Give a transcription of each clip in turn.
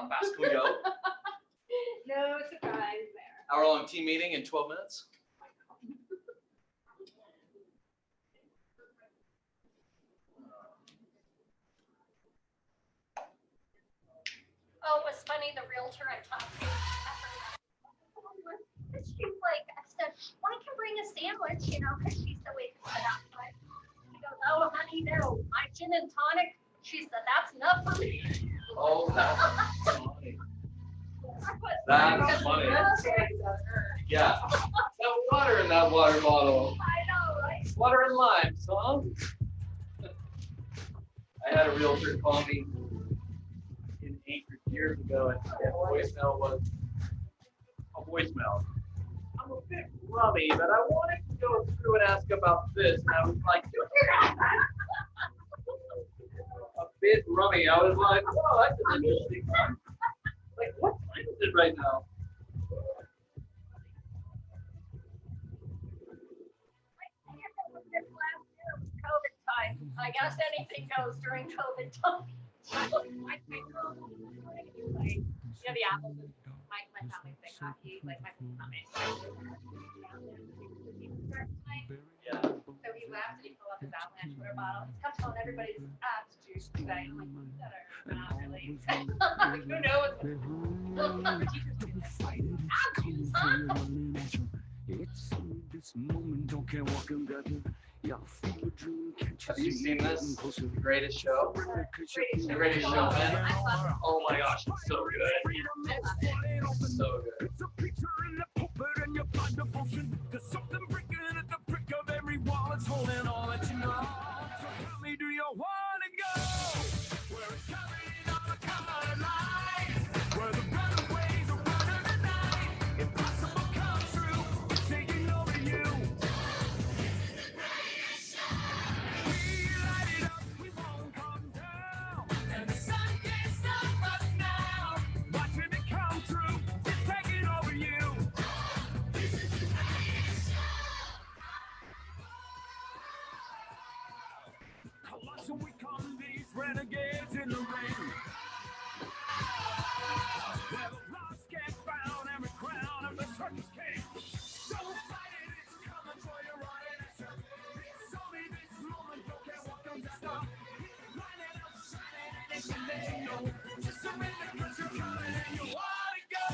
How fast can we go? No surprise there. Hour-long team meeting in 12 minutes. Oh, it was funny, the realtor I talked to. She's like, I said, well, I can bring a sandwich, you know, because she's the way to sit outside. She goes, oh, honey, no, my gin and tonic. She said, that's enough for me. Oh, that's funny. That's funny. Yeah. That water in that water bottle. I know, right? Water and lime, son. I had a realtor call me in Anchorage years ago, and the voicemail was a voicemail. I'm a bit rummy, but I wanted to go through and ask about this. And I was like, a bit rummy. I was like, oh, that's an interesting one. Like, what time is it right now? COVID time. I guess anything goes during COVID time. Yeah, the apples and my family's big hockey, like my family. Yeah. So he laughed and he pulled up his avalanche water bottle. He kept telling everybody his abs juice today. I'm like, that are not really. Who knows? This moment, don't care what can get you. Have you seen this? The Greatest Show? The Greatest Show, man. Oh my gosh, it's so good. It's so good. It's a picture in the pulpit and you find devotion. There's something breaking at the prick of every wall. It's holding all that you know. So tell me, do you want to go? Where it's carrying on the colored lights. Where the runaways are running the night. Impossible come true. It's taking over you. We light it up, we won't come down. And the sun can't stop us now. Watching it come true. It's taking over you. Colossal, we come these renegades in the rain. Where the lost get found, every crown of the circus came. Don't fight it, it's coming for you right in the It's only this moment, don't care what comes after. Lining up, shining, and it can let you know. Just surrender, cause you're coming and you want to go.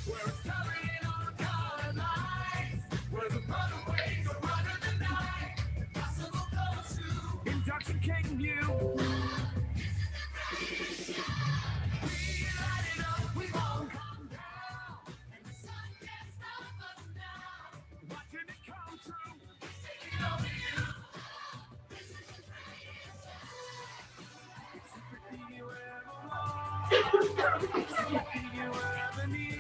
Where it's carrying on the colored lights. Where the runaways are running the night. Impossible comes true. Intoxicating you. We light it up, we won't come down. And the sun can't stop us now. Watching it come true. It's taking over you. It's everything you ever want. It's everything you ever need.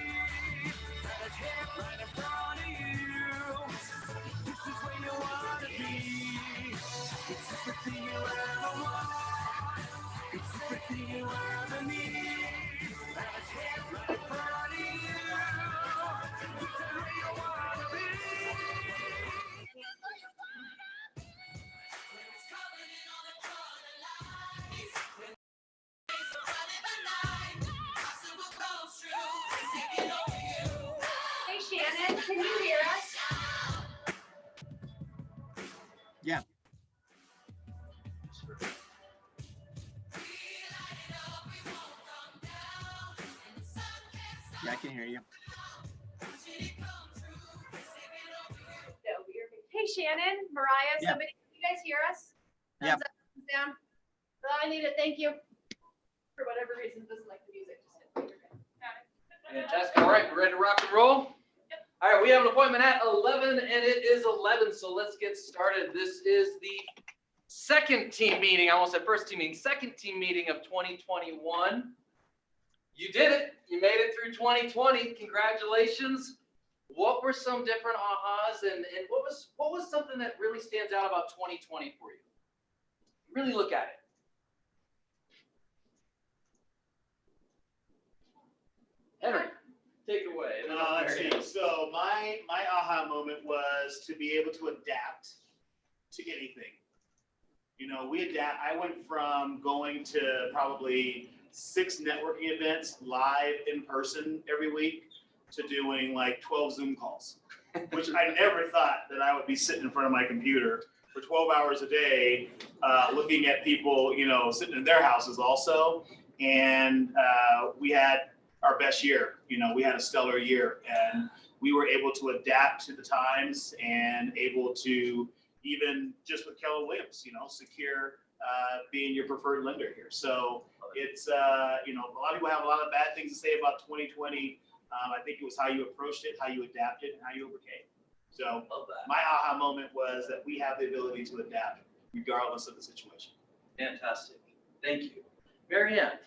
And it's here right in front of you. This is where you want to be. It's everything you ever want. It's everything you ever need. And it's here right in front of you. This is where you want to be. Where it's coming in on the corner lights. When days are running the night. Possible comes true. It's taking over you. Hey, Shannon, can you hear us? Yeah. Yeah, I can hear you. No, hey, Shannon, Mariah, Yeah. somebody, can you guys hear us? Yeah. Thumbs up, thumbs down. Well, I need it, thank you. For whatever reason, doesn't like the music, just hit finger. Got it. Fantastic. All right, we're ready to rock and roll? All right, we have an appointment at 11, and it is 11, so let's get started. This is the second team meeting. I almost said first team meeting. Second team meeting of 2021. You did it. You made it through 2020. Congratulations. What were some different ahas, and what was something that really stands out about 2020 for you? Really look at it. Henry, take it away. Let's see. So my aha moment was to be able to adapt to anything. You know, I went from going to probably 6 networking events live in person every week to doing like 12 Zoom calls, which I never thought that I would be sitting in front of my computer for 12 hours a day, looking at people, you know, sitting in their houses also. And we had our best year. You know, we had a stellar year, and we were able to adapt to the times and able to, even just with Keller Williams, you know, secure being your preferred lender here. So it's, you know, a lot of people have a lot of bad things to say about 2020. I think it was how you approached it, how you adapted, and how you overcame. So my aha moment was that we have the ability to adapt regardless of the situation. Fantastic. Thank you. Mary Ann.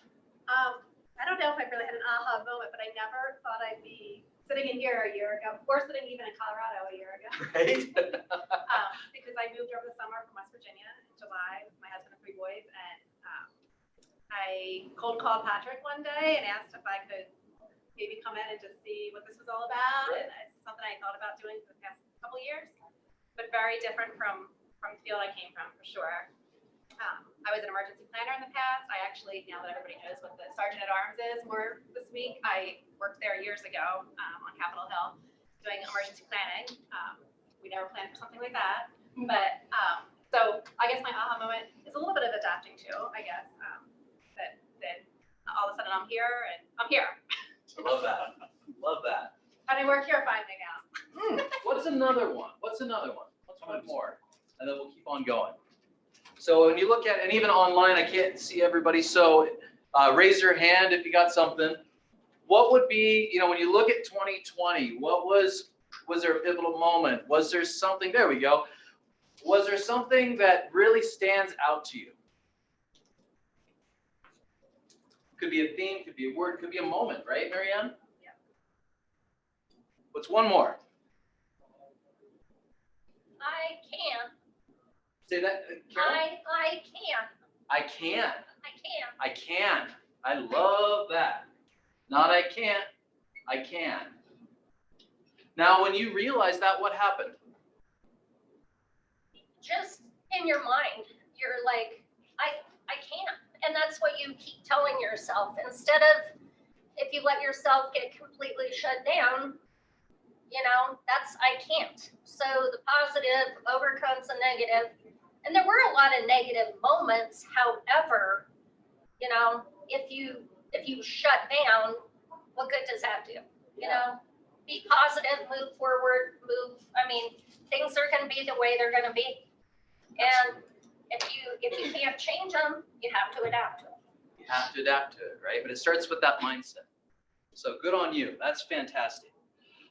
I don't know if I really had an aha moment, but I never thought I'd be sitting in here a year ago, or sitting even in Colorado a year ago. Right? Because I moved over the summer from West Virginia in July with my husband and 3 boys, and I cold called Patrick one day and asked if I could maybe come in and just see what this was all about. And it's something I thought about doing for the past couple of years, but very different from the field I came from, for sure. I was an emergency planner in the past. I actually, now that everybody knows what the Sergeant at Arms is more this week, I worked there years ago on Capitol Hill doing emergency planning. We never planned for something like that. But so I guess my aha moment is a little bit of adapting too, I guess, that all of a sudden I'm here and I'm here. I love that. Love that. And I work here finally now. What's another one? What's another one? What's one more? And then we'll keep on going. So when you look at, and even online, I can't see everybody. So raise your hand if you got something. What would be, you know, when you look at 2020, what was there a pivotal moment? Was there something, there we go. Was there something that really stands out to you? Could be a theme, could be a word, could be a moment, right, Mary Ann? Yeah. What's one more? I can. Say that, Carol. I can. I can. I can. I can. I love that. Not I can't, I can. Now, when you realize that, what happened? Just in your mind, you're like, I can't. And that's what you keep telling yourself. Instead of, if you let yourself get completely shut down, you know, that's I can't. So the positive overcomes the negative. And there were a lot of negative moments. However, you know, if you shut down, what good does that do? You know, be positive, move forward, I mean, things are going to be the way they're going to be. And if you can't change them, you have to adapt to them. You have to adapt to it, right? But it starts with that mindset. So good on you. That's fantastic.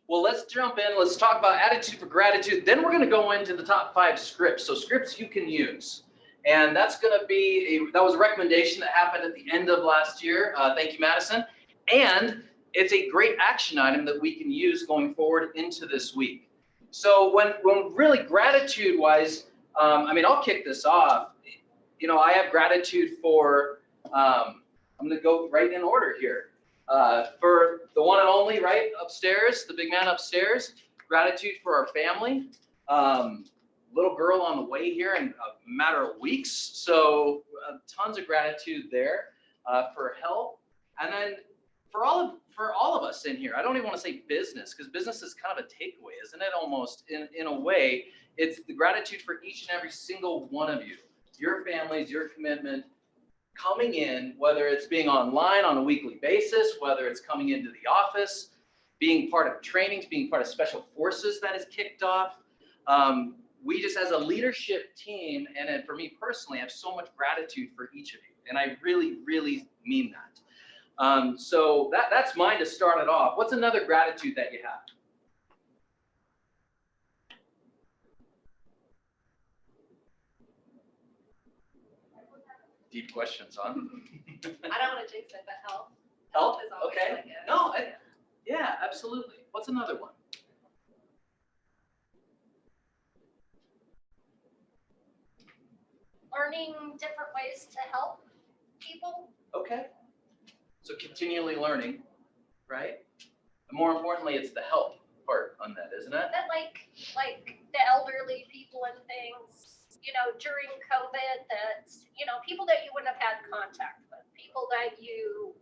Well, let's jump in. Let's talk about attitude for gratitude. Then we're going to go into the top 5 scripts. So scripts you can use. And that's going to be, that was a recommendation that happened at the end of last year. Thank you, Madison. And it's a great action item that we can use going forward into this week. So when really gratitude-wise, I mean, I'll kick this off. You know, I have gratitude for, I'm going to go right in order here. For the one and only, right, upstairs, the big man upstairs, gratitude for our family. Little girl on the way here in a matter of weeks. So tons of gratitude there for health. And then for all of us in here, I don't even want to say business, because business is kind of a takeaway, isn't it? Almost in a way, it's the gratitude for each and every single one of you, your families, your commitment, coming in, whether it's being online on a weekly basis, whether it's coming into the office, being part of trainings, being part of special forces that is kicked off. We just, as a leadership team, and then for me personally, I have so much gratitude for each of you. And I really, really mean that. So that's mine to start it off. What's another gratitude that you have? Deep questions, huh? I don't want to jinx it, but health. Health? Is always Okay. like a- No, yeah, absolutely. What's another one? Learning different ways to help people. Okay. So continually learning, right? And more importantly, it's the help part on that, isn't it? That like the elderly people and things, during COVID that, people that you wouldn't have had contact with, people that you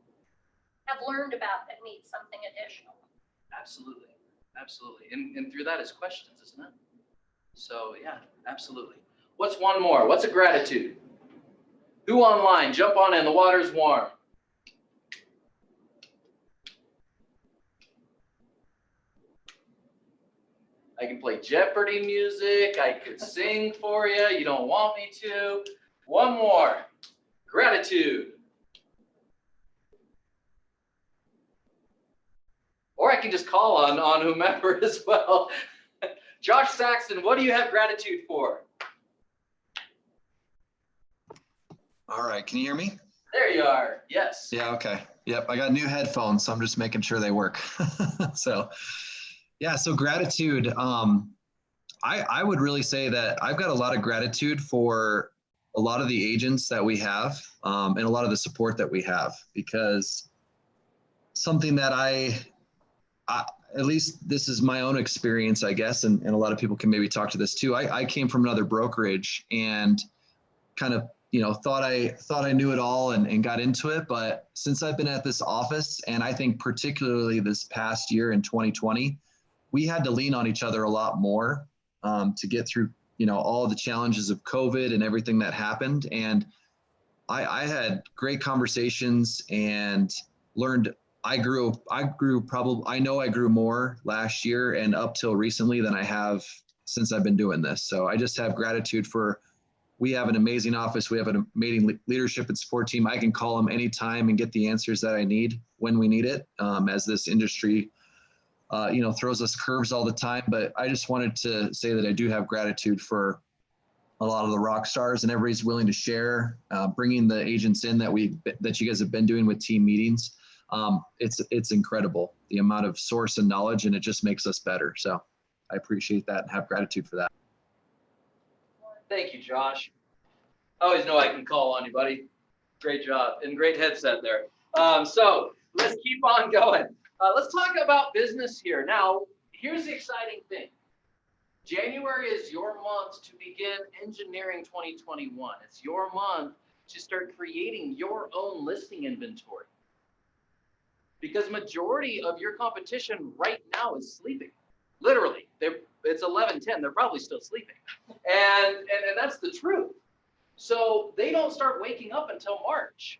have learned about that need something additional. Absolutely. Absolutely. And through that is questions, isn't it? So yeah, absolutely. What's one more? What's a gratitude? Who online? Jump on in. The water's warm. I can play Jeopardy music. I could sing for you. You don't want me to. One more. Gratitude. Or I can just call on whomever as well. Josh Saxton, what do you have gratitude for? All right, can you hear me? There you are. Yes. Yeah, okay. Yep, I got new headphones, so I'm just making sure they work. So, yeah, so gratitude. I would really say that I've got a lot of gratitude for a lot of the agents that we have and a lot of the support that we have, because something that I at least this is my own experience, I guess, and a lot of people can maybe talk to this too. I came from another brokerage and kind of, thought I knew it all and got into it. But since I've been at this office, and I think particularly this past year in 2020, we had to lean on each other a lot more to get through, all the challenges of COVID and everything that happened. And I had great conversations and learned. I grew more last year and up till recently than I have since I've been doing this. So I just have gratitude for, we have an amazing office. We have an amazing leadership and support team. I can call them anytime and get the answers that I need when we need it, as this industry, throws us curves all the time. But I just wanted to say that I do have gratitude for a lot of the rock stars, and everybody's willing to share, bringing the agents in that you guys have been doing with team meetings. It's incredible, the amount of source and knowledge, and it just makes us better. So I appreciate that and have gratitude for that. Thank you, Josh. I always know I can call on you, buddy. Great job and great headset there. So let's keep on going. Let's talk about business here. Now, here's the exciting thing. January is your month to begin engineering 2021. It's your month to start creating your own listing inventory. Because majority of your competition right now is sleeping. Literally, it's 11:10. They're probably still sleeping, and that's the truth. So they don't start waking up until March.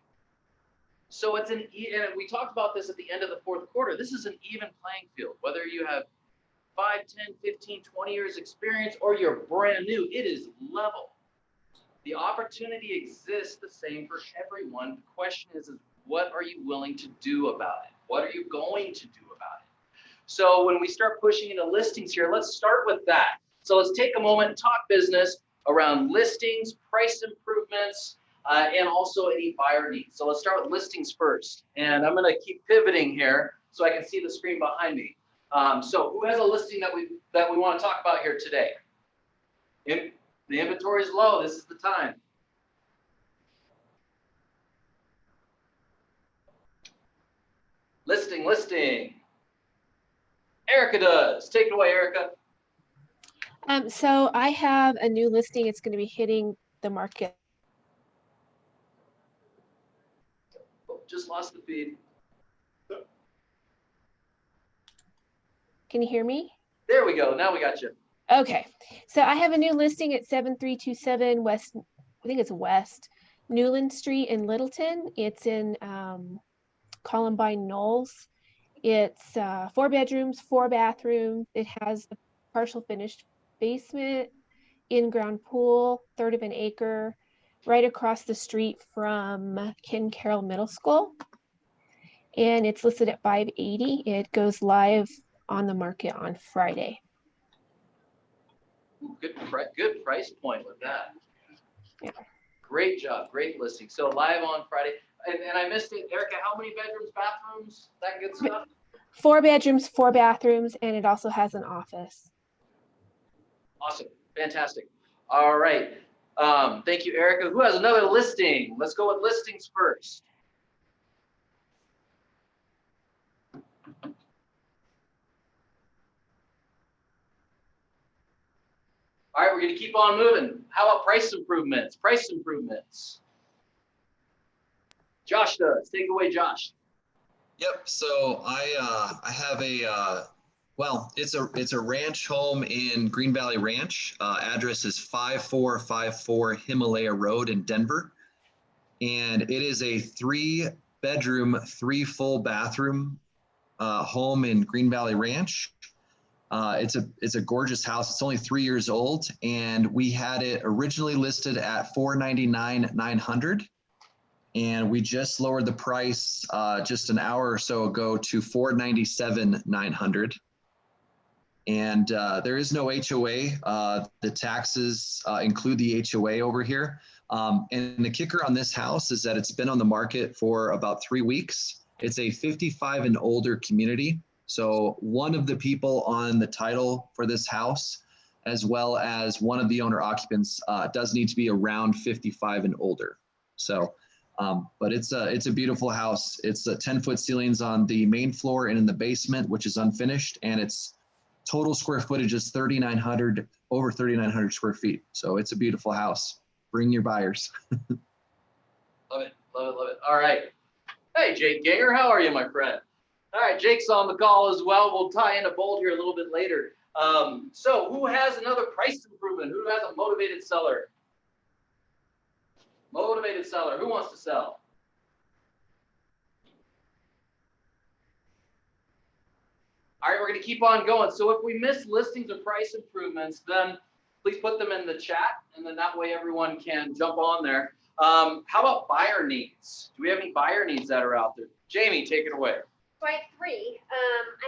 So and we talked about this at the end of the fourth quarter. This is an even playing field. Whether you have 5, 10, 15, 20 years experience or you're brand new, it is level. The opportunity exists the same for everyone. The question is what are you willing to do about it? What are you going to do about it? So when we start pushing into listings here, let's start with that. So let's take a moment and talk business around listings, price improvements, and also any buyer needs. So let's start with listings first. And I'm going to keep pivoting here so I can see the screen behind me. So who has a listing that we want to talk about here today? If the inventory is low, this is the time. Listing. Erica does. Take it away, Erica. So I have a new listing. It's going to be hitting the market. Oh, just lost the feed. Can you hear me? There we go. Now we got you. Okay. So I have a new listing at 7327 West, I think it's West Newland Street in Littleton. It's in Columbine Knolls. It's 4 bedrooms, 4 bathrooms. It has a partial finished basement, in-ground pool, 1/3 of an acre, right across the street from Ken Carroll Middle School. And it's listed at $580. It goes live on the market on Friday. Ooh, good price point with that. Yeah. Great job. Great listing. So live on Friday. And I missed it. Erica, how many bedrooms, bathrooms, that good stuff? 4 bedrooms, 4 bathrooms, and it also has an office. Awesome. Fantastic. All right. Thank you, Erica. Who has another listing? Let's go with listings first. All right, we're gonna keep on moving. How about price improvements? Price improvements. Josh does. Take it away, Josh. Yep. So I have a well, it's a ranch home in Green Valley Ranch. Address is 5454 Himalaya Road in Denver, and it is a 3-bedroom, 3 full bathroom home in Green Valley Ranch. It's a gorgeous house. It's only 3 years old, and we had it originally listed at $499,900. And we just lowered the price just an hour or so ago to $497,900. And there is no HOA. The taxes include the HOA over here. And the kicker on this house is that it's been on the market for about 3 weeks. It's a 55 and older community. So one of the people on the title for this house, as well as one of the owner occupants, does need to be around 55 and older. So. But it's a beautiful house. It's 10-foot ceilings on the main floor and in the basement, which is unfinished, and its total square footage is over 3,900 square feet. So it's a beautiful house. Bring your buyers. Love it, love it, love it. All right. Hey, Jake Gienger, how are you, my friend? All right, Jake's on the call as well. We'll tie in a bold here a little bit later. So who has another price improvement? Who has a motivated seller? Motivated seller. Who wants to sell? All right, we're going to keep on going. So if we miss listings or price improvements, then please put them in the chat, and then that way everyone can jump on there. How about buyer needs? Do we have any buyer needs that are out there? Jamie, take it away. So I have 3.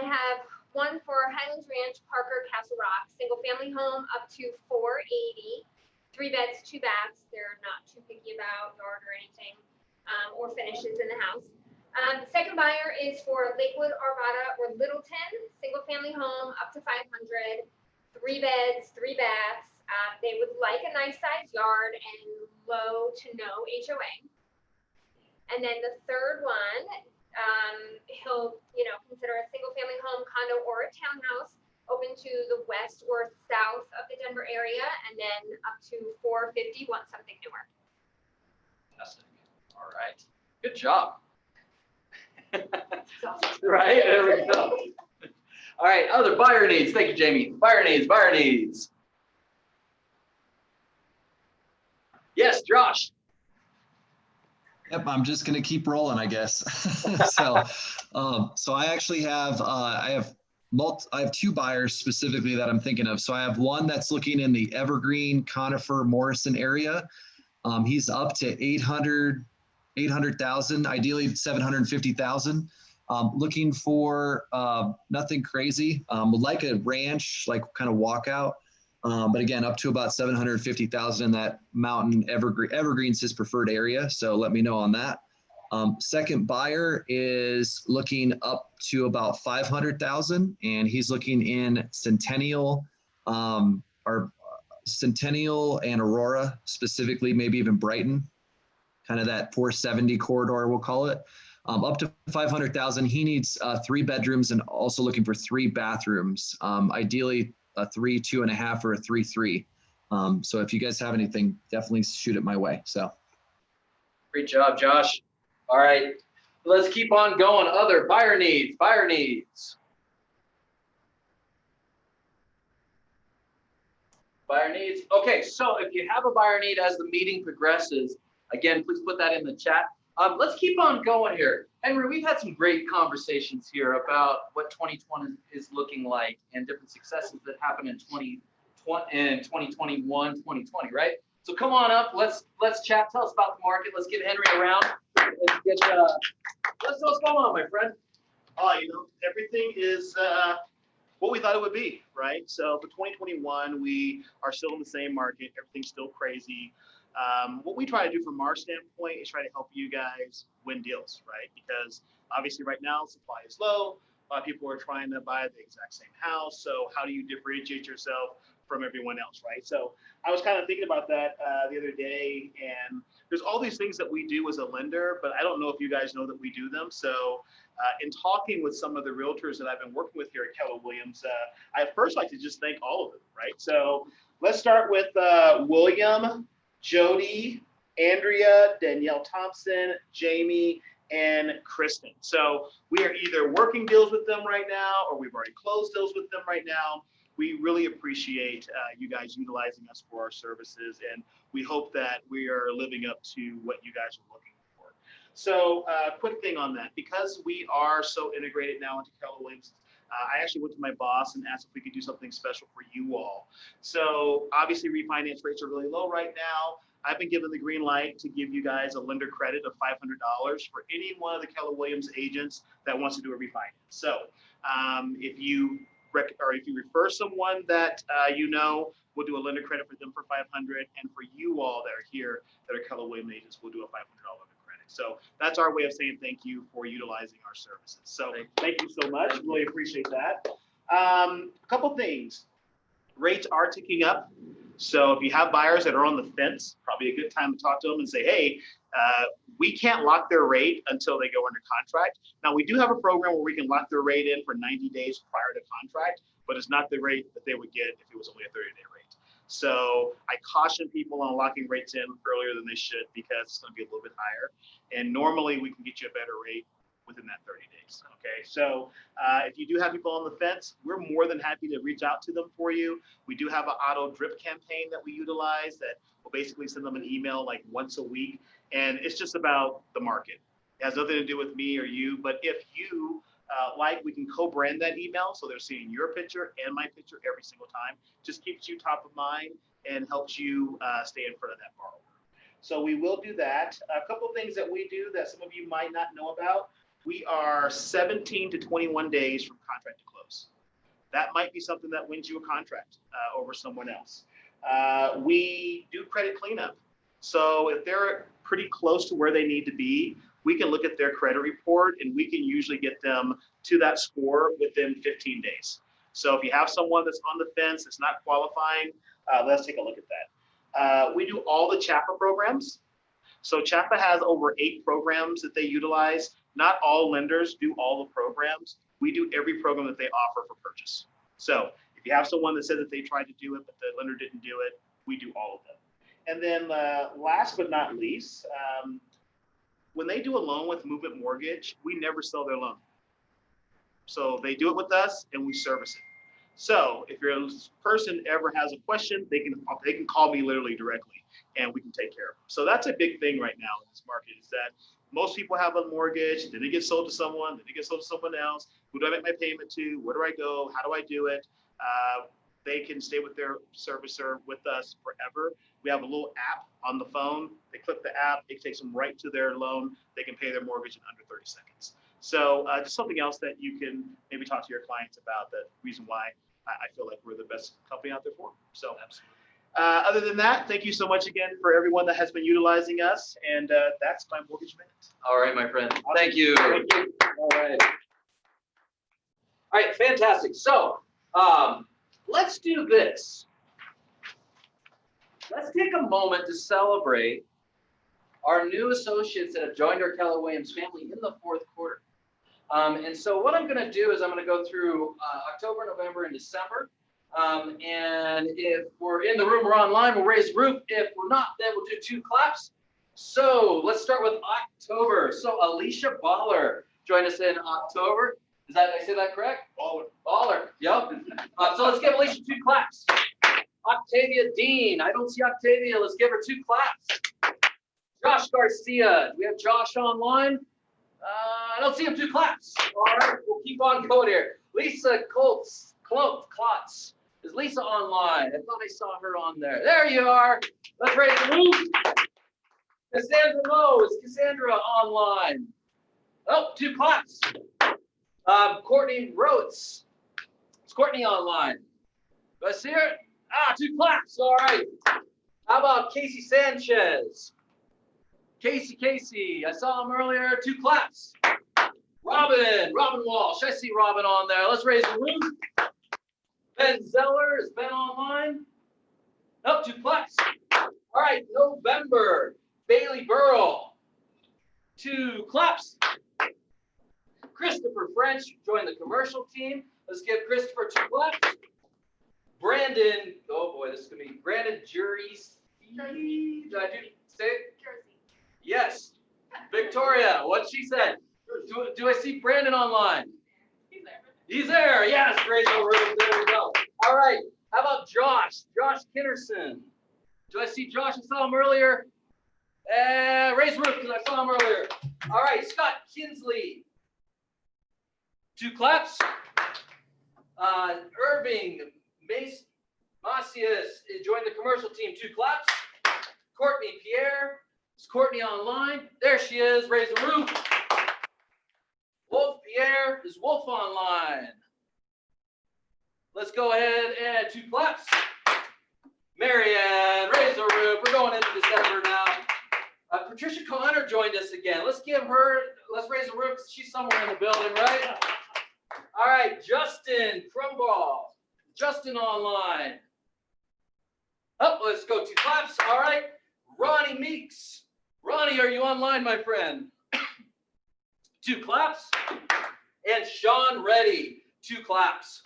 I have one for Highlands Ranch, Parker, Castle Rock, single family home up to 480. 3 beds, 2 baths. They're not too picky about yard or anything, or finishes in the house. The second buyer is for Lakewood, Arvada, or Littleton, single family home up to 500, 3 beds, 3 baths. They would like a nice sized yard and low to no HOA. And then the third one, he'll consider a single family home, condo, or a townhouse, open to the west or south of the Denver area, and then up to 450, want something newer. Fantastic. All right. Good job. Right, there we go. All right, other buyer needs. Thank you, Jamie. Buyer needs, buyer needs. Yes, Josh. Yep, I'm just gonna keep rolling, I guess. So I actually have I have 2 buyers specifically that I'm thinking of. So I have one that's looking in the Evergreen, Conifer, Morrison area. He's up to 800,000, ideally 750,000. Looking for nothing crazy. Would like a ranch, like kind of walkout. But again, up to about 750,000 in that mountain Evergreen's his preferred area. So let me know on that. Second buyer is looking up to about 500,000, and he's looking in Centennial, or Centennial and Aurora, specifically, maybe even Brighton, kind of that 470 corridor, we'll call it. Up to 500,000. He needs 3 bedrooms and also looking for 3 bathrooms, ideally a 3, 2.5, or a 3, 3. So if you guys have anything, definitely shoot it my way. So. Great job, Josh. All right, let's keep on going. Other buyer needs, buyer needs. Buyer needs. Okay, so if you have a buyer need as the meeting progresses, again, please put that in the chat. Let's keep on going here. Henry, we've had some great conversations here about what 2020 is looking like and different successes that happened in 2021, 2020, right? So come on up, let's chat. Tell us about the market. Let's get Henry around. Let's know what's going on, my friend. Everything is what we thought it would be, right? So for 2021, we are still in the same market. Everything's still crazy. What we try to do from our standpoint is try to help you guys win deals, right? Because obviously right now supply is low. A lot of people are trying to buy the exact same house. So how do you differentiate yourself from everyone else, right? So I was kind of thinking about that the other day, and there's all these things that we do as a lender, but I don't know if you guys know that we do them. So in talking with some of the realtors that I've been working with here at Keller Williams, I'd first like to just thank all of them, right? So let's start with William, Jody, Andrea, Danielle Thompson, Jamie, and Kristen. So we are either working deals with them right now, or we've already closed deals with them right now. We really appreciate you guys utilizing us for our services, and we hope that we are living up to what you guys are looking for. So quick thing on that, because we are so integrated now into Keller Williams, I actually went to my boss and asked if we could do something special for you all. So obviously refinance rates are really low right now. I've been given the green light to give you guys a lender credit of $500 for any one of the Keller Williams agents that wants to do a refinance. So if you refer someone that you know, we'll do a lender credit for them for $500, and for you all that are here that are Keller Williams agents, we'll do a $500 lender credit. So that's our way of saying thank you for utilizing our services. So thank you so much. Really appreciate that. A couple things. Rates are ticking up. So if you have buyers that are on the fence, probably a good time to talk to them and say, hey, we can't lock their rate until they go under contract. Now, we do have a program where we can lock their rate in for 90 days prior to contract, but it's not the rate that they would get if it was only a 30-day rate. So I caution people on locking rates in earlier than they should, because it's going to be a little bit higher. And normally we can get you a better rate within that 30 days. Okay, so if you do have people on the fence, we're more than happy to reach out to them for you. We do have an auto drip campaign that we utilize that will basically send them an email like once a week, and it's just about the market. It has nothing to do with me or you, but if you like, we can co-brand that email so they're seeing your picture and my picture every single time. Just keeps you top of mind and helps you stay in front of that borrower. So we will do that. A couple of things that we do that some of you might not know about. We are 17 to 21 days from contract to close. That might be something that wins you a contract over someone else. We do credit cleanup. So if they're pretty close to where they need to be, we can look at their credit report and we can usually get them to that score within 15 days. So if you have someone that's on the fence, that's not qualifying, let's take a look at that. We do all the CHAPA programs. So CHAPA has over 8 programs that they utilize. Not all lenders do all the programs. We do every program that they offer for purchase. So if you have someone that said that they tried to do it, but the lender didn't do it, we do all of them. And then last but not least, when they do a loan with Movement Mortgage, we never sell their loan. So they do it with us and we service it. So if your person ever has a question, they can call me literally directly and we can take care of them. So that's a big thing right now in this market, is that most people have a mortgage, then it gets sold to someone, then it gets sold to someone else. Who do I make my payment to? Where do I go? How do I do it? They can stay with their servicer with us forever. We have a little app on the phone. They click the app, it takes them right to their loan. They can pay their mortgage in under 30 seconds. So just something else that you can maybe talk to your clients about, the reason why I feel like we're the best company out there for them. So other than that, thank you so much again for everyone that has been utilizing us. And that's my mortgage minute. All right, my friend. Thank you. Thank you. All right. All right, fantastic. So let's do this. Let's take a moment to celebrate our new associates that have joined our Keller Williams family in the 4th quarter. And so what I'm going to do is I'm going to go through October, November, and December. And if we're in the room or online, we'll raise the roof. If we're not, then we'll do 2 claps. So let's start with October. So Alicia Baller joined us in October. Did I say that correct? Baller. Yep. So let's give Alicia 2 claps. Octavia Dean. I don't see Octavia. Let's give her 2 claps. Josh Garcia. Do we have Josh online? I don't see him. 2 claps. All right. We'll keep on going here. Lisa Klotz. Is Lisa online? I thought I saw her on there. There you are. Let's raise the roof. Cassandra Lowe. Is Cassandra online? Oh, 2 claps. Courtney Rhodes. Is Courtney online? Do I see her? 2 claps. All right. How about Casey Sanchez? Casey. I saw him earlier. 2 claps. Robin Walsh. I see Robin on there. Let's raise the roof. Ben Zeller, is Ben online? Nope, 2 claps. All right, November, Bailey Burrell, 2 claps. Christopher French joined the commercial team. Let's give Christopher 2 claps. Brandon, oh boy, this is gonna be Brandon Juries. Did I say it? Jersey. Yes. Victoria, what she said. Do I see Brandon online? He's there. He's there. Yes, Rachel Ruth. There we go. All right. How about Josh? Josh Kinnerson. Do I see Josh? I saw him earlier. Raise roof because I saw him earlier. All right, Scott Kinsley. 2 claps. Irving Macias joined the commercial team. 2 claps. Courtney Pierre. Is Courtney online? There she is. Raise the roof. Wolf Pierre. Is Wolf online? Let's go ahead and 2 claps. Marianne, raise the roof. We're going into December now. Patricia Connor joined us again. Let's raise the roof because she's somewhere in the building, right? All right, Justin Crumball. Justin online. Oh, let's go 2 claps. All right, Ronnie Meeks. Ronnie, are you online, my friend? 2 claps. And Sean Reddy, 2 claps.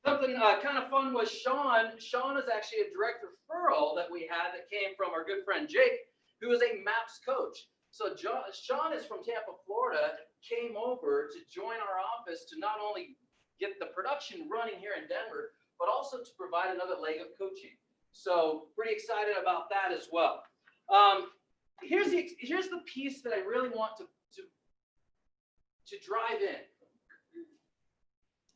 Something kind of fun was Sean. Sean is actually a direct referral that we had that came from our good friend Jake, who is a MAPS coach. So Sean is from Tampa, Florida, came over to join our office to not only get the production running here in Denver, but also to provide another leg of coaching. So pretty excited about that as well. Here's the piece that I really want to drive in.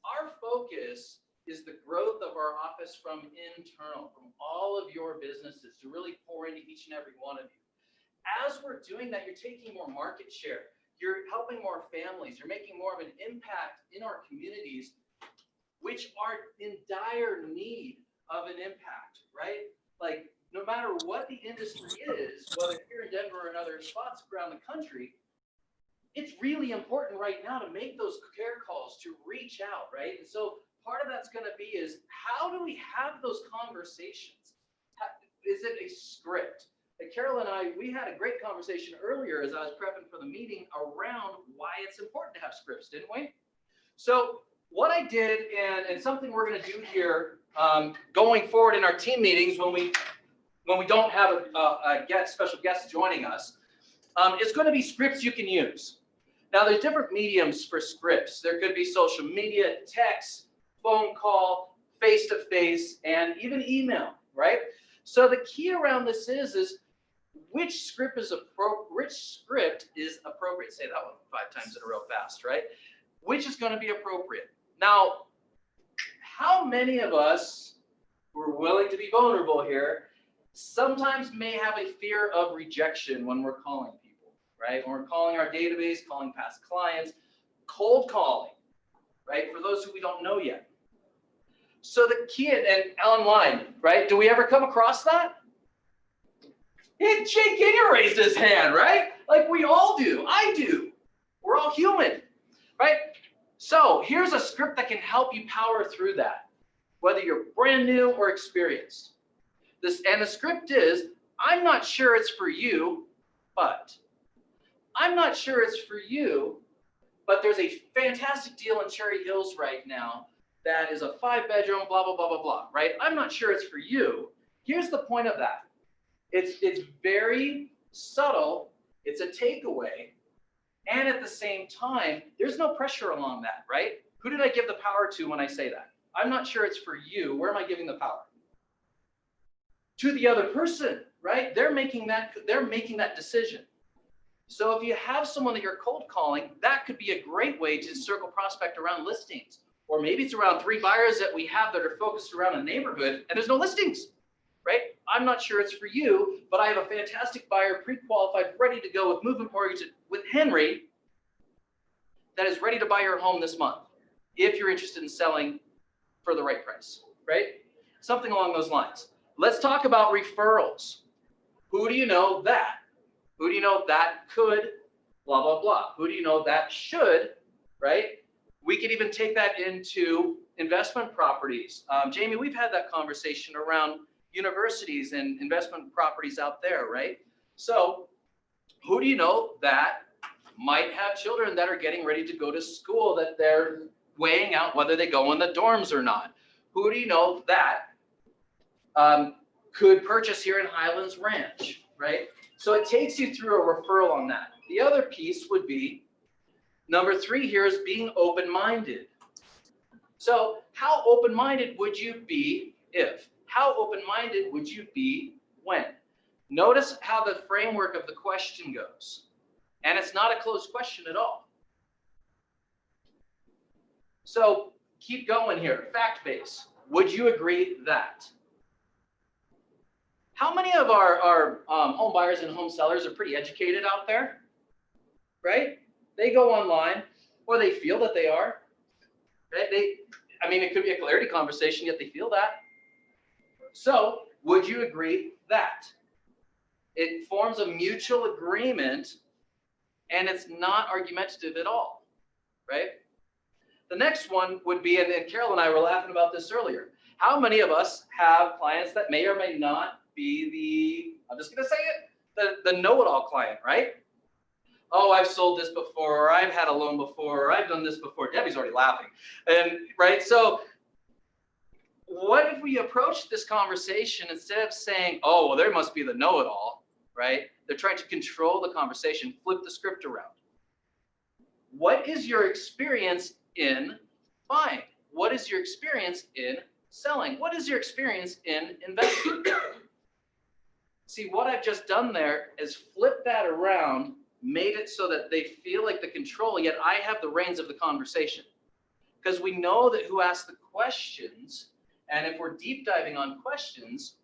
Our focus is the growth of our office from internal, from all of your businesses, to really pour into each and every one of you. As we're doing that, you're taking more market share. You're helping more families. You're making more of an impact in our communities, which are in dire need of an impact, right? Like, no matter what the industry is, whether here in Denver or in other spots around the country, it's really important right now to make those care calls, to reach out, right? And so part of that's going to be is, how do we have those conversations? Is it a script? Carol and I, we had a great conversation earlier as I was prepping for the meeting around why it's important to have scripts, didn't we? So what I did, and something we're going to do here going forward in our team meetings when we don't have a special guest joining us, is going to be scripts you can use. Now, there's different mediums for scripts. There could be social media, text, phone call, face-to-face, and even email, right? So the key around this is which script is appropriate. Say that one 5 times in a row fast, right? Which is going to be appropriate. Now, how many of us who are willing to be vulnerable here sometimes may have a fear of rejection when we're calling people, right? When we're calling our database, calling past clients, cold calling, right? For those who we don't know yet. So the key, and online, right? Do we ever come across that? Hey, Jake Gienger raised his hand, right? Like we all do. I do. We're all human, right? So here's a script that can help you power through that, whether you're brand new or experienced. And the script is, I'm not sure it's for you, but. I'm not sure it's for you, but there's a fantastic deal in Cherry Hills right now that is a 5-bedroom, blah, blah, blah, blah, blah, right? I'm not sure it's for you. Here's the point of that. It's very subtle. It's a takeaway. And at the same time, there's no pressure along that, right? Who did I give the power to when I say that? I'm not sure it's for you. Where am I giving the power? To the other person, right? They're making that decision. So if you have someone that you're cold calling, that could be a great way to circle prospect around listings. Or maybe it's around 3 buyers that we have that are focused around a neighborhood and there's no listings, right? I'm not sure it's for you, but I have a fantastic buyer, pre-qualified, ready to go with movement mortgage with Henry that is ready to buy your home this month if you're interested in selling for the right price, right? Something along those lines. Let's talk about referrals. Who do you know that? Who do you know that could, blah, blah, blah? Who do you know that should, right? We could even take that into investment properties. Jamie, we've had that conversation around universities and investment properties out there, right? So who do you know that might have children that are getting ready to go to school that they're weighing out whether they go in the dorms or not? Who do you know that could purchase here in Highlands Ranch, right? So it takes you through a referral on that. The other piece would be, number 3 here is being open-minded. So how open-minded would you be if? How open-minded would you be when? Notice how the framework of the question goes. And it's not a closed question at all. So keep going here, fact base. Would you agree that? How many of our home buyers and home sellers are pretty educated out there, right? They go online, or they feel that they are, right? I mean, it could be a clarity conversation, yet they feel that. So would you agree that? It forms a mutual agreement, and it's not argumentative at all, right? The next one would be, and Carol and I were laughing about this earlier, how many of us have clients that may or may not be the, I'm just going to say it, the know-it-all client, right? Oh, I've sold this before, or I've had a loan before, or I've done this before. Debbie's already laughing, and right? So what if we approach this conversation instead of saying, oh, well, there must be the know-it-all, right? They're trying to control the conversation, flip the script around. What is your experience in buying? What is your experience in selling? What is your experience in investing? See, what I've just done there is flip that around, made it so that they feel like the control, yet I have the reins of the conversation. Because we know that who asked the questions, and if we're deep diving on questions,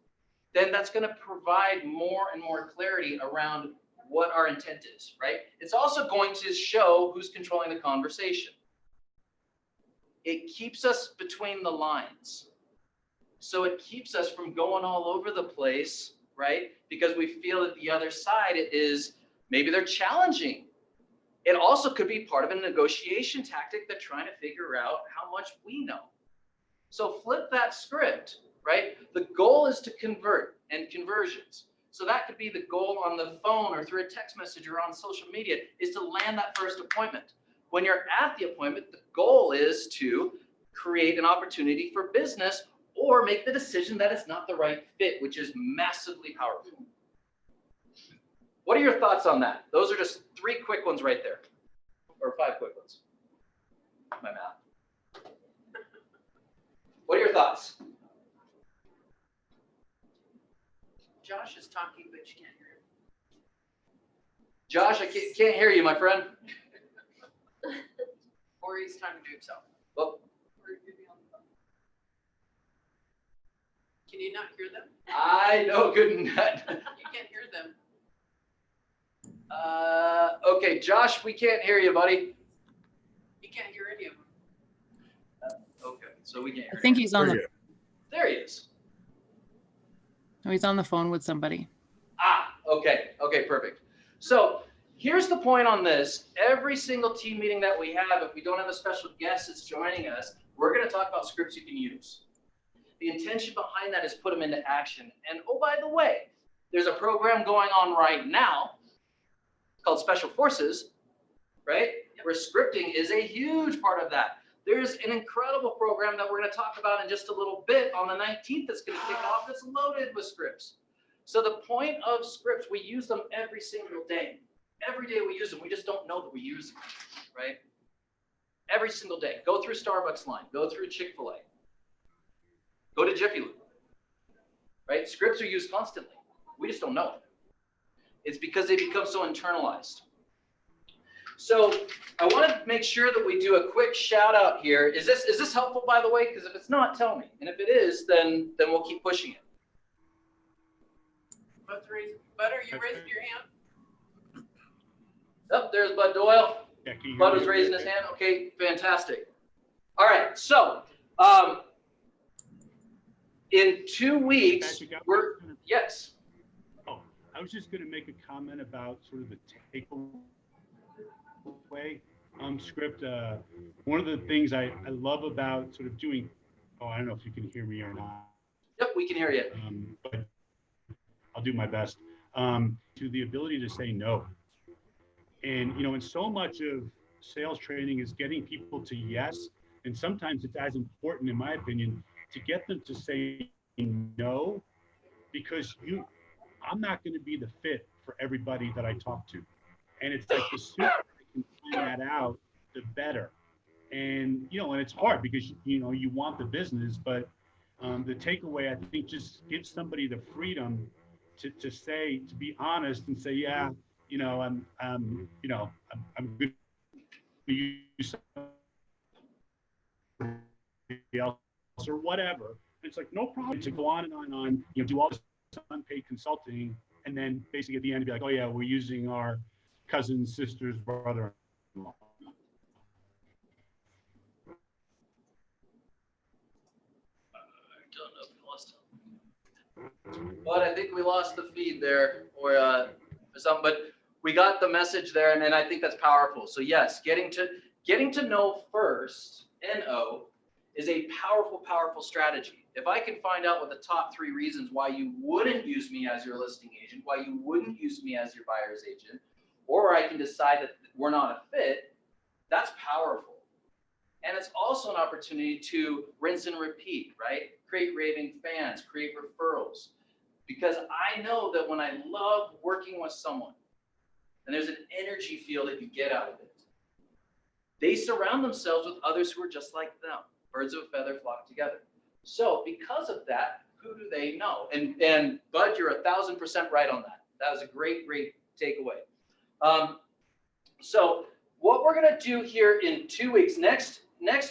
then that's going to provide more and more clarity around what our intent is, right? It's also going to show who's controlling the conversation. It keeps us between the lines. So it keeps us from going all over the place, right? Because we feel that the other side is, maybe they're challenging. It also could be part of a negotiation tactic. They're trying to figure out how much we know. So flip that script, right? The goal is to convert and conversions. So that could be the goal on the phone or through a text message or on social media, is to land that first appointment. When you're at the appointment, the goal is to create an opportunity for business or make the decision that it's not the right fit, which is massively powerful. What are your thoughts on that? Those are just 3 quick ones right there, or 5 quick ones. My math. What are your thoughts? Josh is talking, but you can't hear him. Josh, I can't hear you, my friend. Or he's talking to himself. Well, Or maybe on the phone. Can you not hear them? I know good and bad. You can't hear them. Okay, Josh, we can't hear you, buddy. You can't hear any of them. Okay, so we can't hear I think you. he's on the, There he is. no, he's on the phone with somebody. Ah, okay, perfect. So here's the point on this. Every single team meeting that we have, if we don't have a special guest that's joining us, we're going to talk about scripts you can use. The intention behind that is put them into action. And oh, by the way, there's a program going on right now called Special Forces, right? Where scripting is a huge part of that. There's an incredible program that we're going to talk about in just a little bit on the 19th that's going to kick off. That's loaded with scripts. So the point of scripts, we use them every single day. Every day we use them. We just don't know that we use them, right? Every single day. Go through Starbucks line. Go through Chick-fil-A. Go to Jiffy Lube, right? Scripts are used constantly. We just don't know it. It's because they become so internalized. So I want to make sure that we do a quick shout out here. Is this helpful, by the way? Because if it's not, tell me. And if it is, then we'll keep pushing it. Bud, are you raising your hand? Oh, there's Bud Doyle. Yeah, can you hear Bud me? was raising his hand. Okay, fantastic. All right, so in 2 weeks, Patrick, yes. Oh, I was just going to make a comment about sort of the takeaway. script, one of the things I love about sort of doing, I don't know if you can hear me or not. Yep, we can hear you. But I'll do my best. To the ability to say no. And, and so much of sales training is getting people to yes. And sometimes it's as important, in my opinion, to get them to say no, because I'm not going to be the fit for everybody that I talk to. And it's like the sooner I can find that out, the better. And, and it's hard because, you want the business, but the takeaway, I think, just gives somebody the freedom to say, to be honest and say, yeah, I'm going to use somebody else or whatever. And it's like, no problem to go on and on and on, do all this unpaid consulting. And then basically at the end, be like, oh yeah, we're using our cousin, sister's brother-in-law. But I think we lost the feed there or something, but we got the message there, and I think that's powerful. So yes, getting to know first, N-O, is a powerful, powerful strategy. If I can find out what the top 3 reasons why you wouldn't use me as your listing agent, why you wouldn't use me as your buyer's agent, or I can decide that we're not a fit, that's powerful. And it's also an opportunity to rinse and repeat, right? Create raving fans, create referrals. Because I know that when I love working with someone, and there's an energy field that you get out of it, they surround themselves with others who are just like them. Birds of a feather flock together. So because of that, who do they know? And Bud, you're 1,000% right on that. That was a great, great takeaway. So what we're gonna do here in 2 weeks, next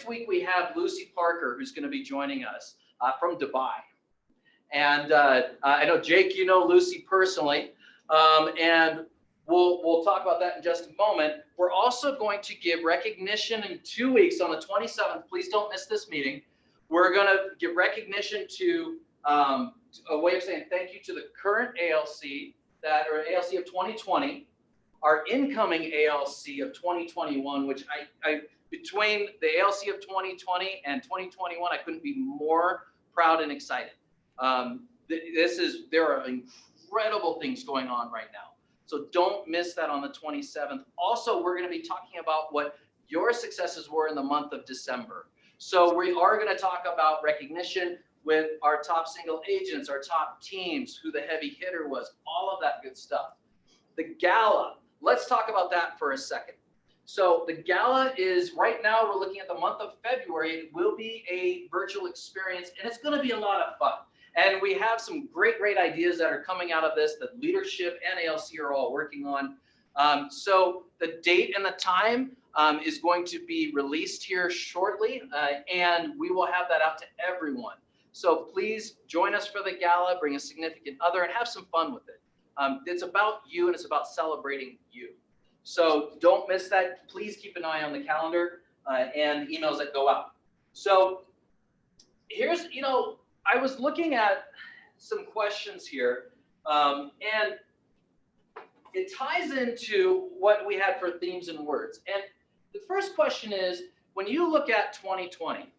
week we have Lucy Parker, who's gonna be joining us from Dubai. And I know, Jake, you know Lucy personally, and we'll talk about that in just a moment. We're also going to give recognition in 2 weeks on the 27th. Please don't miss this meeting. We're going to give recognition to a way of saying thank you to the current ALC, ALC of 2020, our incoming ALC of 2021, which I between the ALC of 2020 and 2021, I couldn't be more proud and excited. There are incredible things going on right now. So don't miss that on the 27th. Also, we're going to be talking about what your successes were in the month of December. So we are going to talk about recognition with our top single agents, our top teams, who the heavy hitter was, all of that good stuff. The gala, let's talk about that for a second. So the gala is, right now we're looking at the month of February. It will be a virtual experience, and it's going to be a lot of fun. And we have some great, great ideas that are coming out of this that leadership and ALC are all working on. So the date and the time is going to be released here shortly, and we will have that out to everyone. So please join us for the gala, bring a significant other, and have some fun with it. It's about you, and it's about celebrating you. So don't miss that. Please keep an eye on the calendar and emails that go out. So here's, I was looking at some questions here, and it ties into what we had for themes and words. And the first question is, when you look at 2020,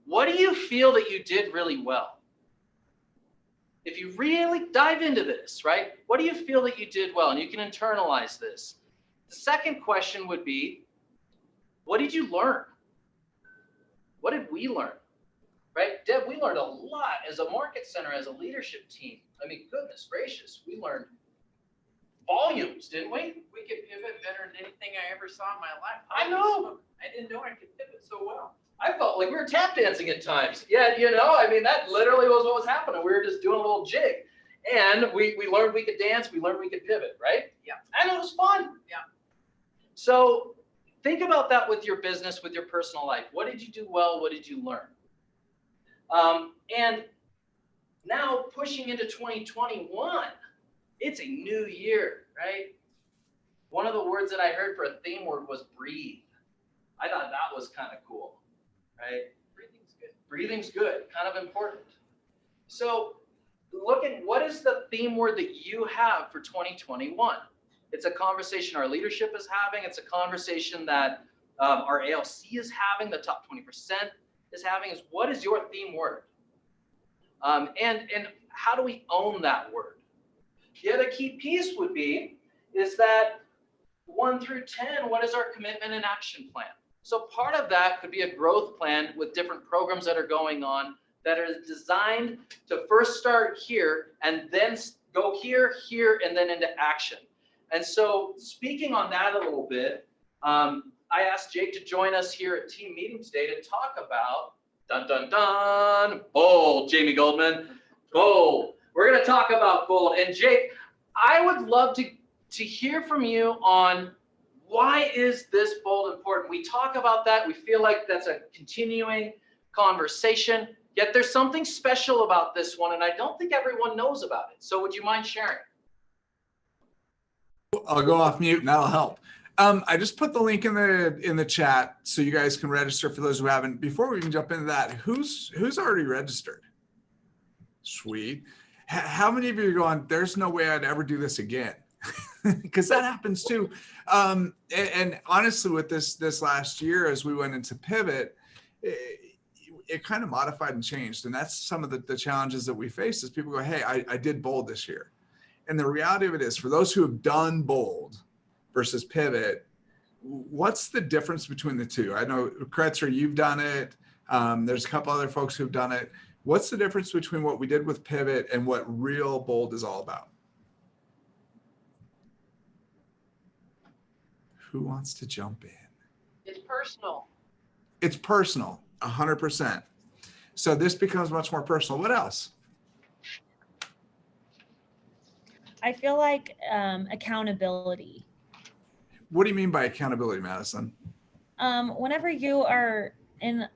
what do you feel that you did really well? If you really dive into this, right, what do you feel that you did well? And you can internalize this. The second question would be, what did you learn? What did we learn? Right? Deb, we learned a lot as a market center, as a leadership team. I mean, goodness gracious, we learned volumes, didn't we? We could pivot better than anything I ever saw in my life. I know. I didn't know I could pivot so well. I felt like we were tap dancing at times. Yeah, I mean, that literally was what was happening. We were just doing a little jig. And we learned we could dance. We learned we could pivot, right? Yeah. And it was fun. Yeah. So think about that with your business, with your personal life. What did you do well? What did you learn? And now pushing into 2021, it's a new year, right? One of the words that I heard for a theme word was breathe. I thought that was kind of cool, right? Breathing's good. Breathing's good, kind of important. So look at what is the theme word that you have for 2021. It's a conversation our leadership is having. It's a conversation that our ALC is having, the top 20% is having, is what is your theme word? And how do we own that word? The other key piece would be, is that 1 through 10, what is our commitment and action plan? So part of that could be a growth plan with different programs that are going on that are designed to first start here and then go here, here, and then into action. And so speaking on that a little bit, I asked Jake to join us here at team meeting today to talk about, dun, dun, dun, bold, Jamie Goldman, bold. We're going to talk about bold. And Jake, I would love to hear from you on why is this bold important? We talk about that. We feel like that's a continuing conversation, yet there's something special about this one, and I don't think everyone knows about it. So would you mind sharing? I'll go off mute and that'll help. I just put the link in the chat so you guys can register for those who haven't. Before we even jump into that, who's already registered? Sweet. How many of you are going, there's no way I'd ever do this again? Because that happens too. And honestly, with this last year, as we went into pivot, it kind of modified and changed. And that's some of the challenges that we face is people go, hey, I did bold this year. And the reality of it is, for those who have done bold versus pivot, what's the difference between the two? I know, Kretzer, you've done it. There's a couple other folks who've done it. What's the difference between what we did with pivot and what real bold is all about? Who wants to jump in? It's personal. It's personal, 100%. So this becomes much more personal. What else? I feel like accountability. What do you mean by accountability, Madison? Whenever you are in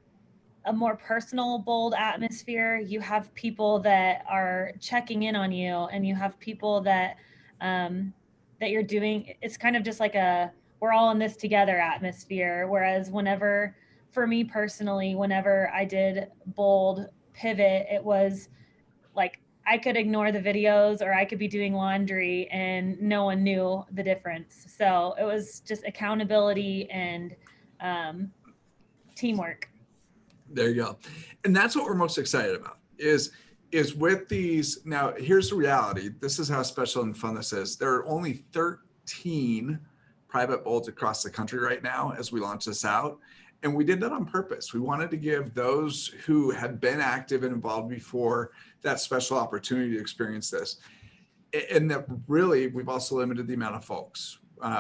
a more personal, bold atmosphere, you have people that are checking in on you, and you have people that that you're doing. It's kind of just like a we're all in this together atmosphere. Whereas whenever, for me personally, whenever I did bold pivot, it was like I could ignore the videos or I could be doing laundry and no one knew the difference. So it was just accountability and teamwork. There you go. And that's what we're most excited about is with these. Now, here's the reality. This is how special and fun this is. There are only 13 private bolds across the country right now as we launch this out. And we did that on purpose. We wanted to give those who had been active and involved before that special opportunity to experience this. And that really, we've also limited the amount of folks.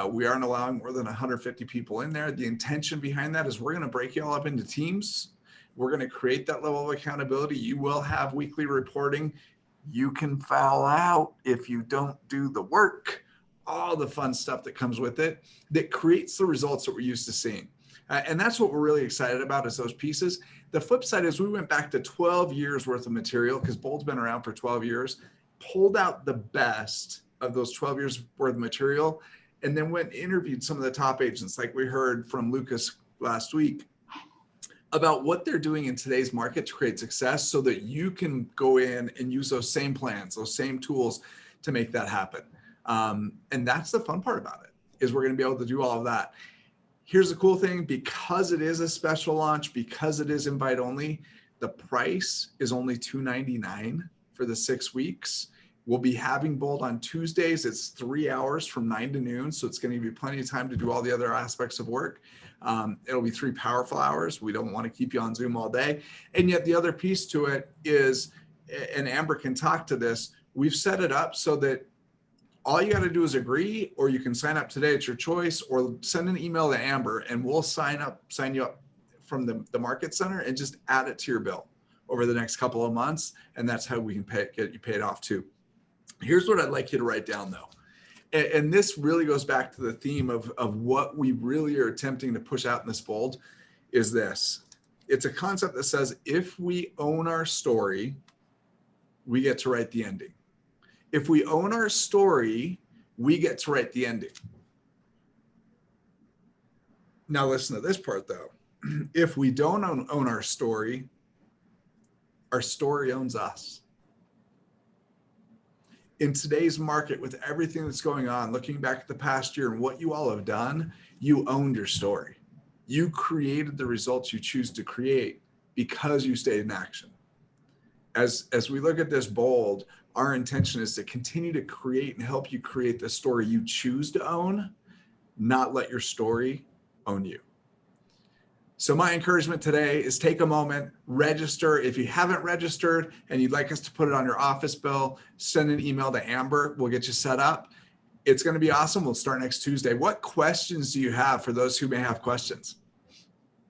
We aren't allowing more than 150 people in there. The intention behind that is we're going to break you all up into teams. We're going to create that level of accountability. You will have weekly reporting. You can foul out if you don't do the work, all the fun stuff that comes with it that creates the results that we're used to seeing. And that's what we're really excited about is those pieces. The flip side is we went back to 12 years worth of material because Bold's been around for 12 years, pulled out the best of those 12 years worth of material, and then went and interviewed some of the top agents like we heard from Lucas last week about what they're doing in today's market to create success so that you can go in and use those same plans, those same tools to make that happen. And that's the fun part about it is we're going to be able to do all of that. Here's the cool thing, because it is a special launch, because it is invite only, the price is only $299 for the 6 weeks. We'll be having Bold on Tuesdays. It's 3 hours from 9 to noon. So it's going to give you plenty of time to do all the other aspects of work. It'll be 3 powerful hours. We don't want to keep you on Zoom all day. And yet the other piece to it is, and Amber can talk to this, we've set it up so that all you got to do is agree, or you can sign up today. It's your choice, or send an email to Amber and we'll sign you up from the Market Center and just add it to your bill over the next couple of months. And that's how we can get you paid off too. Here's what I'd like you to write down though. And this really goes back to the theme of what we really are attempting to push out in this Bold is this. It's a concept that says, if we own our story, we get to write the ending. If we own our story, we get to write the ending. Now listen to this part though. If we don't own our story owns us. In today's market, with everything that's going on, looking back at the past year and what you all have done, you owned your story. You created the results you choose to create because you stayed in action. As we look at this bold, our intention is to continue to create and help you create the story you choose to own, not let your story own you. So my encouragement today is take a moment, register. If you haven't registered and you'd like us to put it on your office bill, send an email to Amber. We'll get you set up. It's going to be awesome. We'll start next Tuesday. What questions do you have for those who may have questions?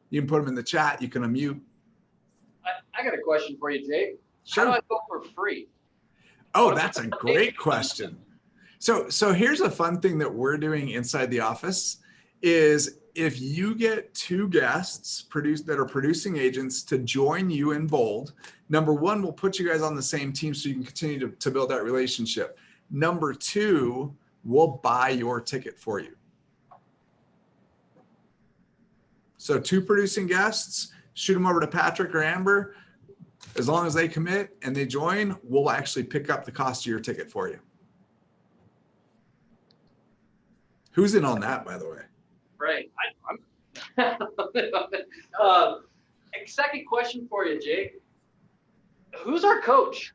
You can put them in the chat. You can unmute. I got a question for you, Jake. Sure. How do I go for free? Oh, that's a great question. So here's a fun thing that we're doing inside the office is if you get two guests that are producing agents to join you in Bold, number one, we'll put you guys on the same team so you can continue to build that relationship. Number two, we'll buy your ticket for you. So two producing guests, shoot them over to Patrick or Amber. As long as they commit and they join, we'll actually pick up the cost of your ticket for you. Who's in on that, by the way? Right. Second question for you, Jake. Who's our coach?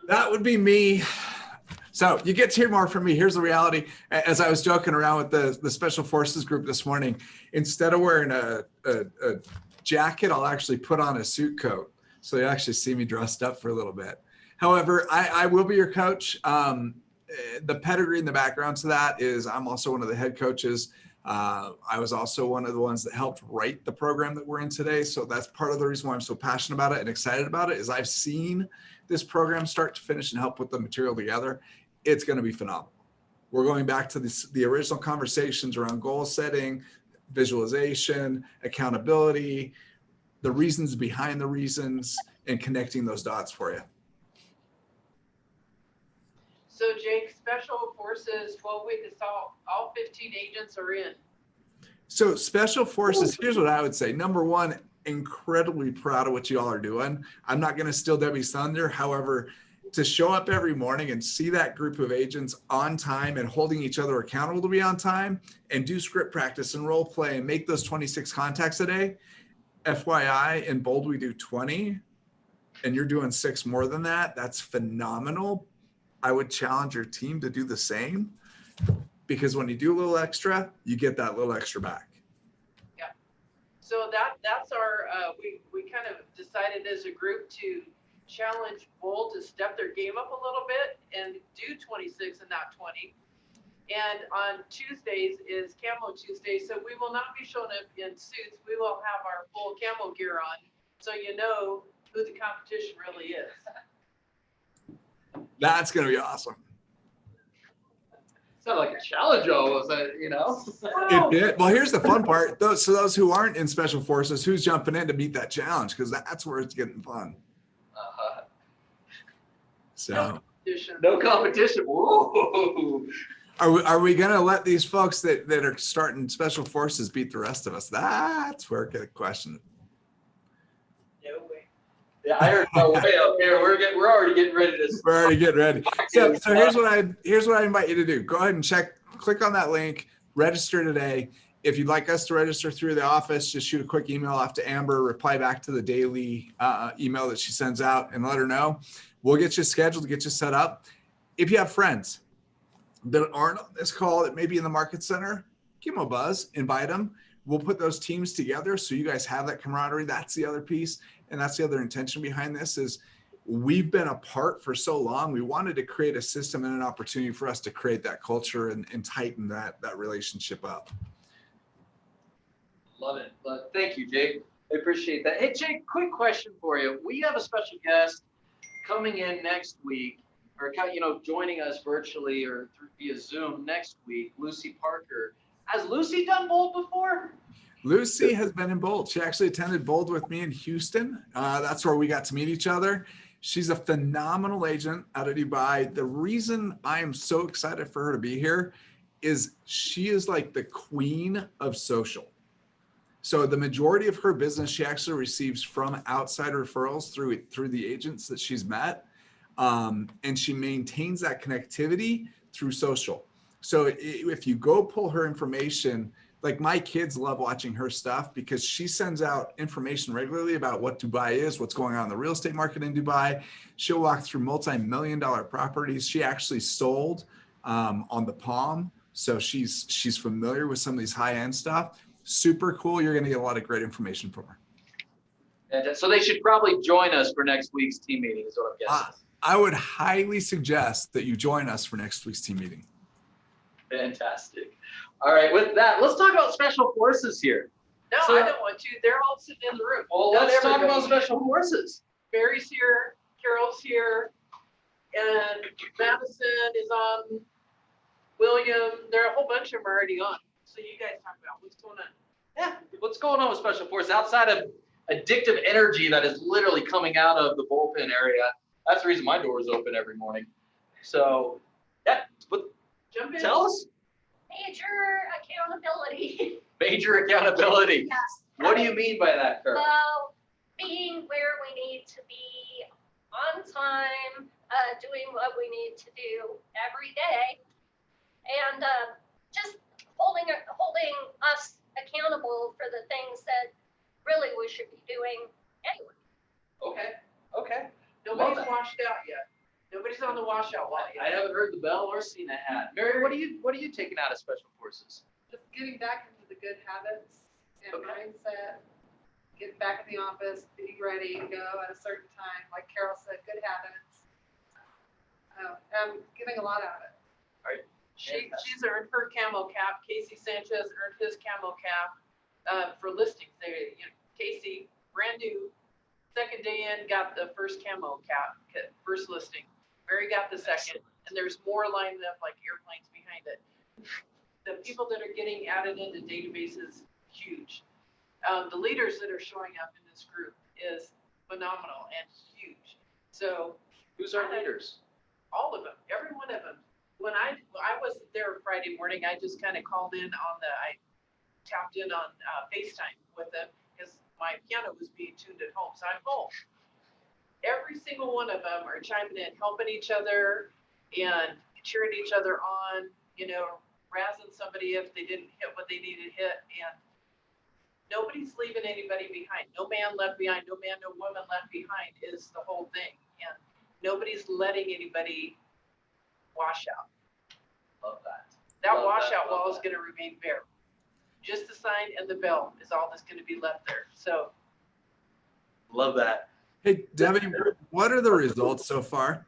That would be me. So you get to hear more from me. Here's the reality. As I was joking around with the Special Forces group this morning, instead of wearing a jacket, I'll actually put on a suit coat. So you actually see me dressed up for a little bit. However, I will be your coach. The pedigree and the background to that is I'm also one of the head coaches. I was also one of the ones that helped write the program that we're in today. So that's part of the reason why I'm so passionate about it and excited about it is I've seen this program start to finish and help put the material together. It's going to be phenomenal. We're going back to the original conversations around goal setting, visualization, accountability, the reasons behind the reasons, and connecting those dots for you. So Jake, Special Forces, 12 weeks, all 15 agents are in. So Special Forces, here's what I would say. Number one, incredibly proud of what you all are doing. I'm not going to steal Debbie's thunder. However, to show up every morning and see that group of agents on time and holding each other accountable to be on time and do script practice and role play and make those 26 contacts a day. FYI, in Bold, we do 20 and you're doing 6 more than that. That's phenomenal. I would challenge your team to do the same because when you do a little extra, you get that little extra back. Yeah. So that's our, we kind of decided as a group to challenge Bold to step their game up a little bit and do 26 and not 20. And on Tuesdays is Camo Tuesday. So we will not be showing up in suits. We will have our full camo gear on. So you know who the competition really is. That's going to be awesome. Sounds like a challenge almost, you know? It did. Well, here's the fun part. Those who aren't in Special Forces, who's jumping in to beat that challenge? Because that's where it's getting fun. So no competition. Whoa. Are we going to let these folks that are starting Special Forces beat the rest of us? That's where I get a question. No way. Yeah, I heard no way up here. We're already getting ready to. We're already getting ready. So here's what I invite you to do. Go ahead and click on that link, register today. If you'd like us to register through the office, just shoot a quick email off to Amber, reply back to the daily email that she sends out and let her know. We'll get you scheduled, get you set up. If you have friends that aren't on this call that may be in the market center, give them a buzz, invite them. We'll put those teams together so you guys have that camaraderie. That's the other piece. And that's the other intention behind this is we've been apart for so long. We wanted to create a system and an opportunity for us to create that culture and tighten that relationship up. Love it. Thank you, Jake. I appreciate that. Hey, Jake, quick question for you. We have a special guest coming in next week, or joining us virtually or via Zoom next week, Lucy Parker. Has Lucy done Bold before? Lucy has been in Bold. She actually attended Bold with me in Houston. That's where we got to meet each other. She's a phenomenal agent out of Dubai. The reason I am so excited for her to be here is she is like the queen of social. So the majority of her business, she actually receives from outside referrals through the agents that she's met. And she maintains that connectivity through social. So if you go pull her information like my kids love watching her stuff because she sends out information regularly about what Dubai is, what's going on in the real estate market in Dubai. She'll walk through multi-million-dollar properties. She actually sold on the Palm. So she's familiar with some of these high-end stuff. Super cool. You're going to get a lot of great information from her. And so they should probably join us for next week's team meeting is what I'm guessing. I would highly suggest that you join us for next week's team meeting. Fantastic. All right, with that, let's talk about special forces here. No, So- I don't want to. They're all sitting in the room. Well, Not let's talk about everybody. special forces. Barry's here, Carol's here, and Madison is on, William, there are a whole bunch of them already on. So you guys talk about what's going on. Yeah, what's going on with special forces outside of addictive energy that is literally coming out of the bullpen area? That's the reason my door is open every morning. So, yeah, Jump in. tell us. Major accountability. Major accountability. Yes. What do you mean by that, Carol? Well, being where we need to be on time, doing what we need to do every day, and just holding us accountable for the things that really we should be doing anyway. Okay. Nobody's Love that. washed out yet. Nobody's on the washout wall I yet. haven't heard the bell or seen a hat. Mary, what are you taking out of special forces? Just getting back into the good habits and Okay. mindset, getting back in the office, being ready to go at a certain time, like Carol said, good habits. I'm getting a lot out of it. She's earned her camo cap. Casey Sanchez earned his camo cap for listings. Casey, brand new, second day in, got the first camo cap, first listing. Mary got the second, and there's more lined up like airplanes behind it. The people that are getting added into databases, huge. The leaders that are showing up in this group is phenomenal and huge. So Who's our leaders? all of them, every one of them. When I wasn't there Friday morning, I just kind of called in I tapped in on FaceTime with them because my piano was being tuned at home. So I'm home. Every single one of them are chiming in, helping each other and cheering each other on, razzing somebody if they didn't hit what they needed to hit. And nobody's leaving anybody behind. No man left behind, no man, no woman left behind is the whole thing. And nobody's letting anybody wash out. Love that. That Love washout that, love wall is that. going to remain bare. Just the sign and the bell is all that's going to be left there. So Love that. Hey, Debbie, what are the results so far?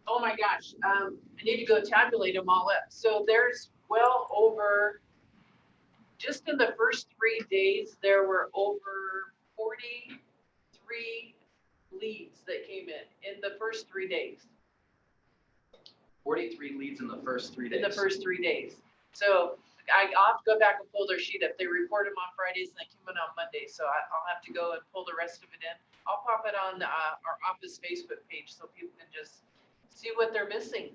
oh my gosh, I need to go tabulate them all up. So there's well over, just in the first 3 days, there were over 43 leads that came in the first 3 days. 43 leads in the first 3 days. In the first 3 days. So I'll have to go back and pull their sheet up. They report them on Fridays and they come in on Mondays. So I'll have to go and pull the rest of it in. I'll pop it on our office Facebook page so people can just see what they're missing.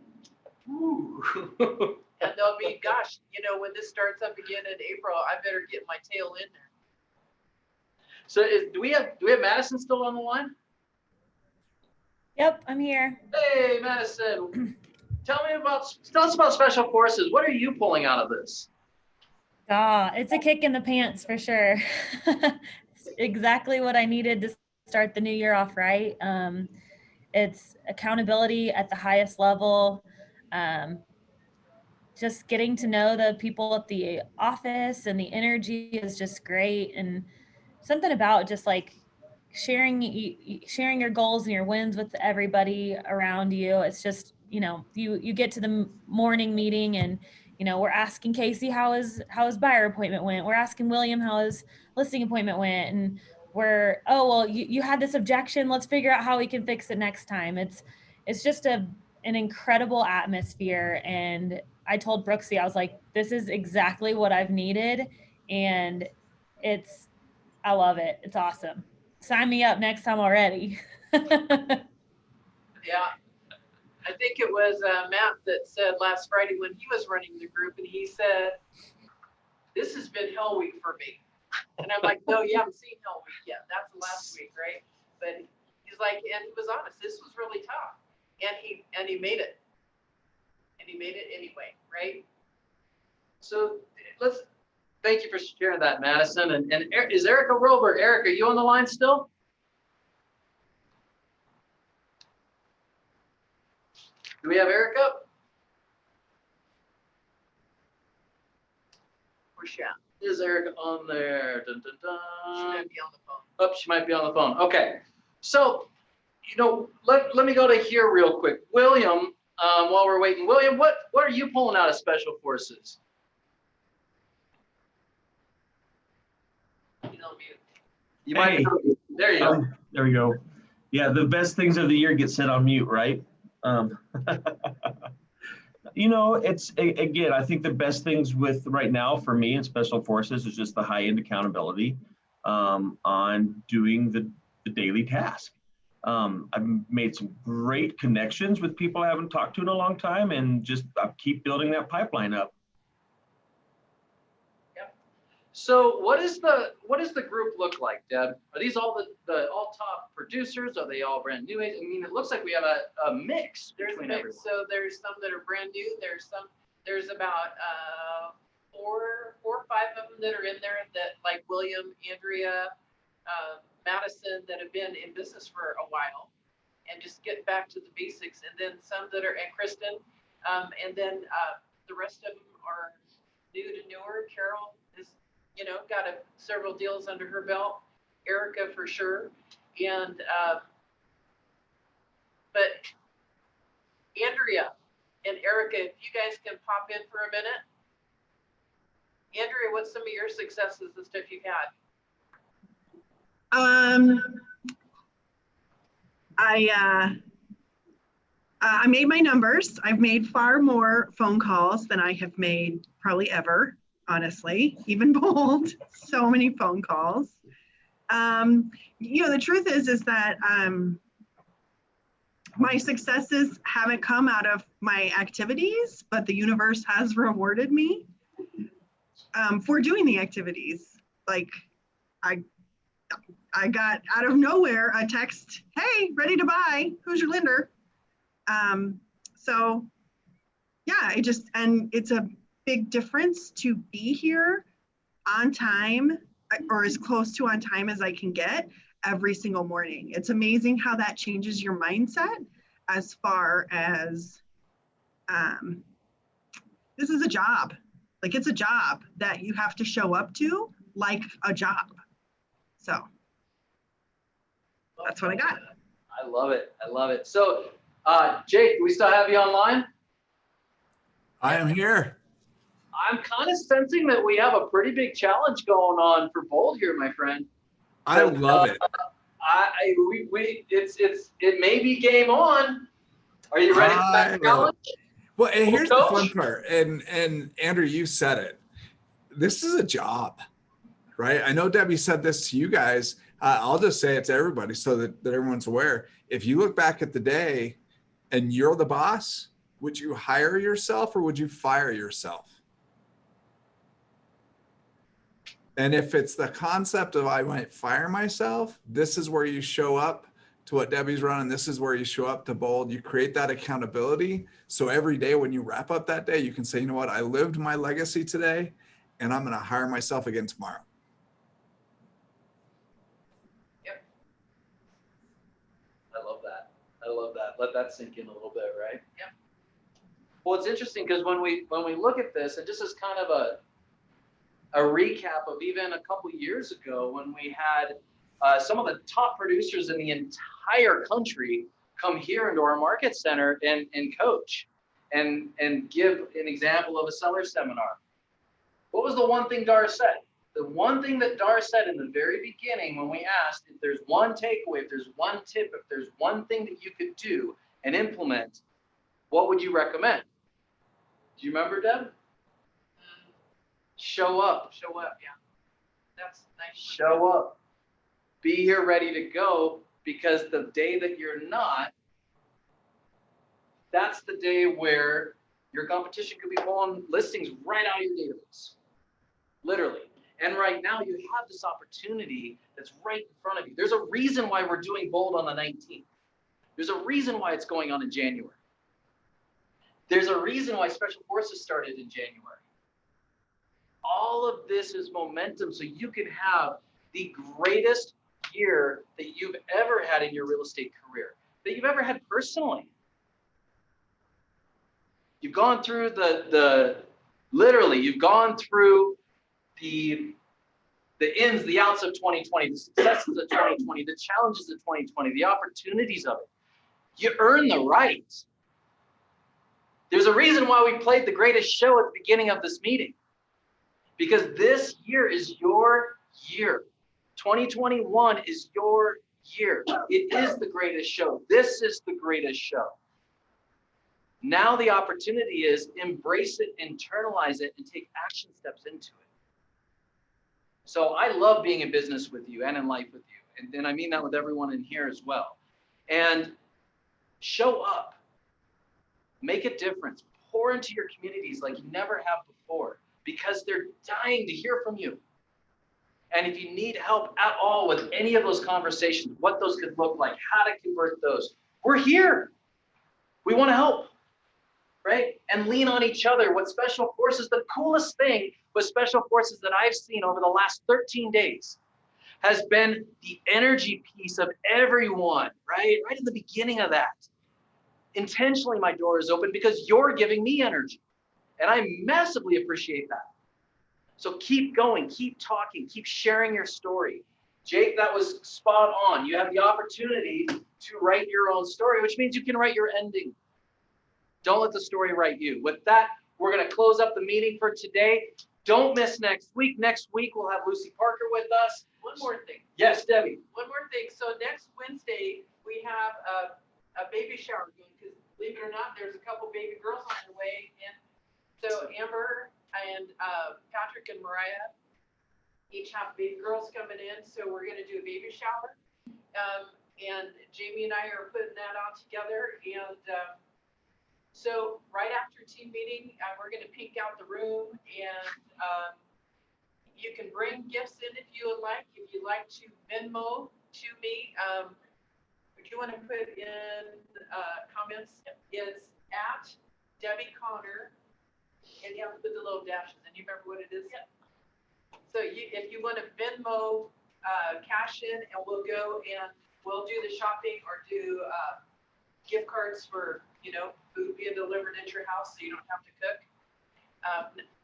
Ooh. And they'll be, gosh, when this starts up again in April, I better get my tail in there. So do we have Madison still on the line? Yep, I'm here. Hey, Madison. Tell us about Special Forces. What are you pulling out of this? It's a kick in the pants for sure. It's exactly what I needed to start the new year off right. It's accountability at the highest level. Just getting to know the people at the office and the energy is just great. And something about just like sharing your goals and your wins with everybody around you. It's just, you get to the morning meeting and, we're asking Casey how his buyer appointment went. We're asking William how his listing appointment went. And you had this objection. Let's figure out how we can fix it next time. It's just an incredible atmosphere. And I told Brooksy, I was like, this is exactly what I've needed. And I love it. It's awesome. Sign me up next time already. Yeah. I think it was Matt that said last Friday when he was running the group, and he said, this has been hell week for me. And I'm like, no, you haven't seen hell week yet. That's last week, right? But he's like, and he was honest, this was really tough. And he made it. And he made it anyway, right? So let's Thank you for sharing that, Madison. And is Erica Robert? Erica, are you on the line still? Do we have Erica? Where's she at? Is Erica on there? Dun, dun, dun. She might be on the phone. Oh, she might be on the phone. Okay. So, let me go to here real quick. William, while we're waiting, William, what are you pulling out of Special Forces? He's on mute. You might. There you go. There we go. Yeah, the best things of the year get set on mute, right? It's again, I think the best things with right now for me in Special Forces is just the high-end accountability on doing the daily task. I've made some great connections with people I haven't talked to in a long time, and just I keep building that pipeline up. So what does the group look like, Deb? Are these all the all top producers? Are they all brand new? I mean, it looks like we have a mix between everyone. So there's some that are brand new. There's about 4 or 5 of them that are in there that, like William, Andrea, Madison, that have been in business for a while and just get back to the basics. And then some that are, and Kristen, and then the rest of them are new to newer. Carol is, got several deals under her belt. Erica for sure. And, but Andrea and Erica, if you guys can pop in for a minute. Andrea, what's some of your successes and stuff you've had? I made my numbers. I've made far more phone calls than I have made probably ever, honestly, even bold. So many phone calls. The truth is that my successes haven't come out of my activities, but the universe has rewarded me for doing the activities. Like I got out of nowhere a text, hey, ready to buy, who's your lender? So yeah, and it's a big difference to be here on time or as close to on time as I can get every single morning. It's amazing how that changes your mindset as far as this is a job. Like it's a job that you have to show up to like a job. So that's what I got. I love it. I love it. So, Jake, do we still have you online? I am here. I'm kind of sensing that we have a pretty big challenge going on for Bold here, my friend. I love it. It may be game on. Are you ready for that challenge? Well, and here's the fun part, and Andrew, you said it. This is a job, right? I know Debbie said this to you guys. I'll just say it to everybody so that everyone's aware. If you look back at the day and you're the boss, would you hire yourself or would you fire yourself? And if it's the concept of I might fire myself, this is where you show up to what Debbie's running. This is where you show up to Bold. You create that accountability. So every day when you wrap up that day, you can say, you know what, I lived my legacy today and I'm going to hire myself again tomorrow. Yep. I love that. I love that. Let that sink in a little bit, right? Yep. Well, it's interesting because when we look at this, and just as kind of a recap of even a couple years ago when we had some of the top producers in the entire country come here into our market center and coach and give an example of a seller seminar. What was the one thing Dar said? The one thing that Dar said in the very beginning when we asked if there's one takeaway, if there's one tip, if there's one thing that you could do and implement, what would you recommend? Do you remember, Deb? Show up. Show up, yeah. That's nice. Show up. Be here ready to go, because the day that you're not, that's the day where your competition could be pulling listings right out of your database. Literally. And right now you have this opportunity that's right in front of you. There's a reason why we're doing Bold on the 19th. There's a reason why it's going on in January. There's a reason why Special Forces started in January. all of this is momentum so you can have the greatest year that you've ever had in your real estate career, that you've ever had personally. You've gone through literally, you've gone through the ins, the outs of 2020, the successes of 2020, the challenges of 2020, the opportunities of it. You earn the right. There's a reason why we played the greatest show at the beginning of this meeting, because this year is your year. 2021 is your year. It is the greatest show. This is the greatest show. Now the opportunity is embrace it, internalize it, and take action steps into it. So I love being in business with you and in life with you. And I mean that with everyone in here as well. And show up. Make a difference. Pour into your communities like you never have before, because they're dying to hear from you. And if you need help at all with any of those conversations, what those could look like, how to convert those, we're here. We want to help, right? And lean on each other. What Special Forces, the coolest thing with Special Forces that I've seen over the last 13 days has been the energy piece of everyone, right? Right in the beginning of that. Intentionally, my door is open because you're giving me energy. And I massively appreciate that. So keep going, keep talking, keep sharing your story. Jake, that was spot on. You have the opportunity to write your own story, which means you can write your ending. Don't let the story write you. With that, we're going to close up the meeting for today. Don't miss next week. Next week, we'll have Lucy Parker with us. One more thing. Yes, Debbie. One more thing. So next Wednesday, we have a baby shower going, because believe it or not, there's a couple baby girls on the way. And so Amber and Patrick and Mariah each have baby girls coming in. So we're going to do a baby shower. And Jamie and I are putting that out together. And so right after team meeting, we're going to pink out the room, and you can bring gifts in if you would like. If you'd like to Venmo to me, if you want to put in comments, it's at Debbie Connor, and you have to put the little dashes in. You remember what it is? Yep. So if you want to Venmo, cash in, and we'll go and we'll do the shopping or do gift cards for, food being delivered at your house so you don't have to cook.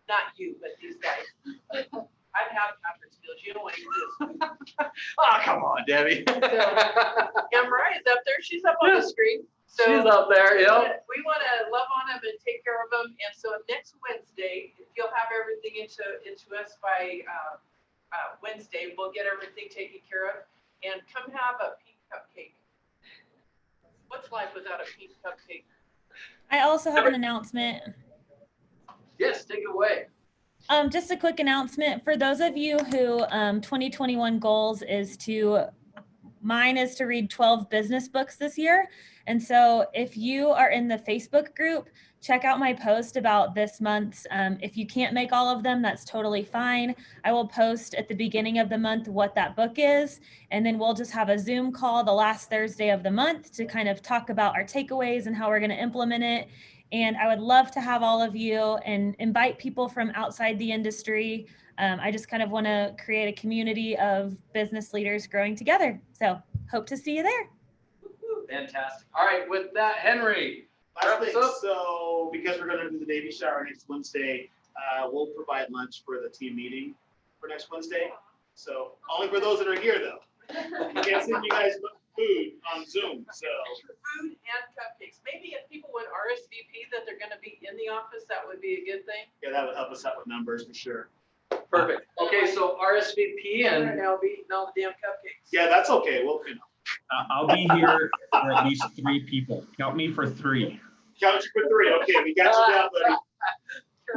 Not you, but these guys. I've had Patrick's meals. You don't want to eat this. Oh, come on, Debbie. And Mariah's up there. She's up on the screen. So she's up there, yeah. We want to love on them and take care of them. And so next Wednesday, if you'll have everything into us by Wednesday, we'll get everything taken care of. And come have a pink cupcake. What's life without a pink cupcake? I also have an announcement. Yes, take it away. Just a quick announcement for those of you who 2021 goals is mine is to read 12 business books this year. And so if you are in the Facebook group, check out my post about this month's. If you can't make all of them, that's totally fine. I will post at the beginning of the month what that book is. And then we'll just have a Zoom call the last Thursday of the month to kind of talk about our takeaways and how we're going to implement it. And I would love to have all of you and invite people from outside the industry. I just kind of want to create a community of business leaders growing together. So hope to see you there. Fantastic. All right, with that, Henry. Last thing, so because we're going to do the baby shower next Wednesday, we'll provide lunch for the team meeting for next Wednesday. So only for those that are here, though. You can't send you guys food on Zoom. So food and cupcakes. Maybe if people would RSVP that they're going to be in the office, that would be a good thing. Yeah, that would help us out with numbers for sure. Perfect. Okay, so RSVP and I'll be eating all the damn cupcakes. Yeah, that's okay. Well, I'll be here for at least 3 people. Count me for 3. Count you for 3. Okay, we got you down, buddy.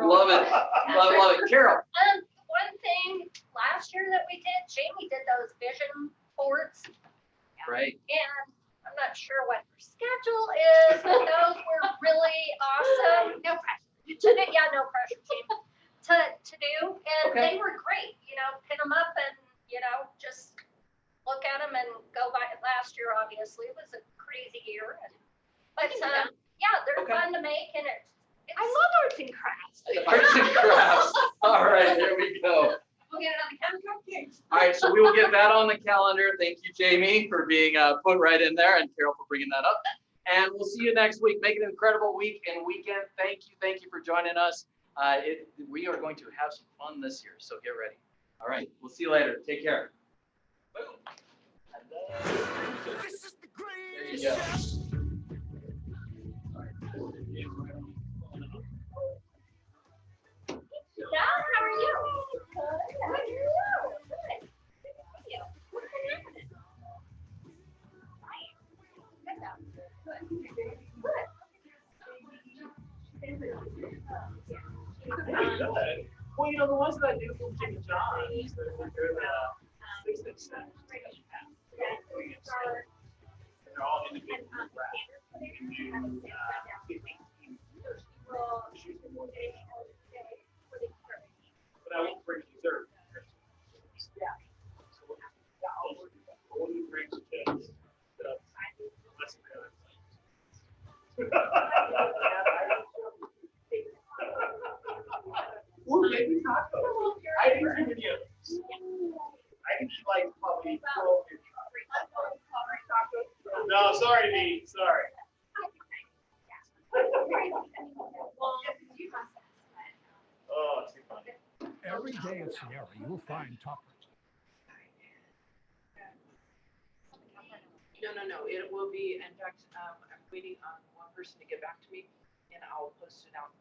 Love it. Love it. Carol. One thing last year that we did, Jamie did those vision boards. Right. And I'm not sure what her schedule is, but those were really awesome. No pressure. No pressure, team. To do, and they were great. Pin them up and just look at them and go by. Last year, obviously, was a crazy year, but they're fun to make, and it's I love arts and crafts. Arts and crafts. All right, there we go. We'll get it on the calendar. All right, so we will get that on the calendar. Thank you, Jamie, for being put right in there, and Carol for bringing that up. And we'll see you next week. Make it an incredible week and weekend. Thank you for joining us. We are going to have some fun this year, so get ready. All right, we'll see you later. Take care. Boom. This is the There you greatest go. Dad, how are you? Good. How are you? Good. Good to see you. What's been happening? Good though. Good. Well, you know, the ones that I do from Jimmy John's, they're the 6 inch snaps. They're all individual wraps. You can do, but I won't bring dessert. Yeah. So I'll only bring chips. That's the other thing. Ooh, maybe tacos. I didn't do any of those. I can eat like probably 12 tacos. No, sorry, D. Sorry. Oh, too funny. Every day at Sierra, you'll find top. No. It will be, in fact, I'm waiting on one person to get back to me, and I'll post it out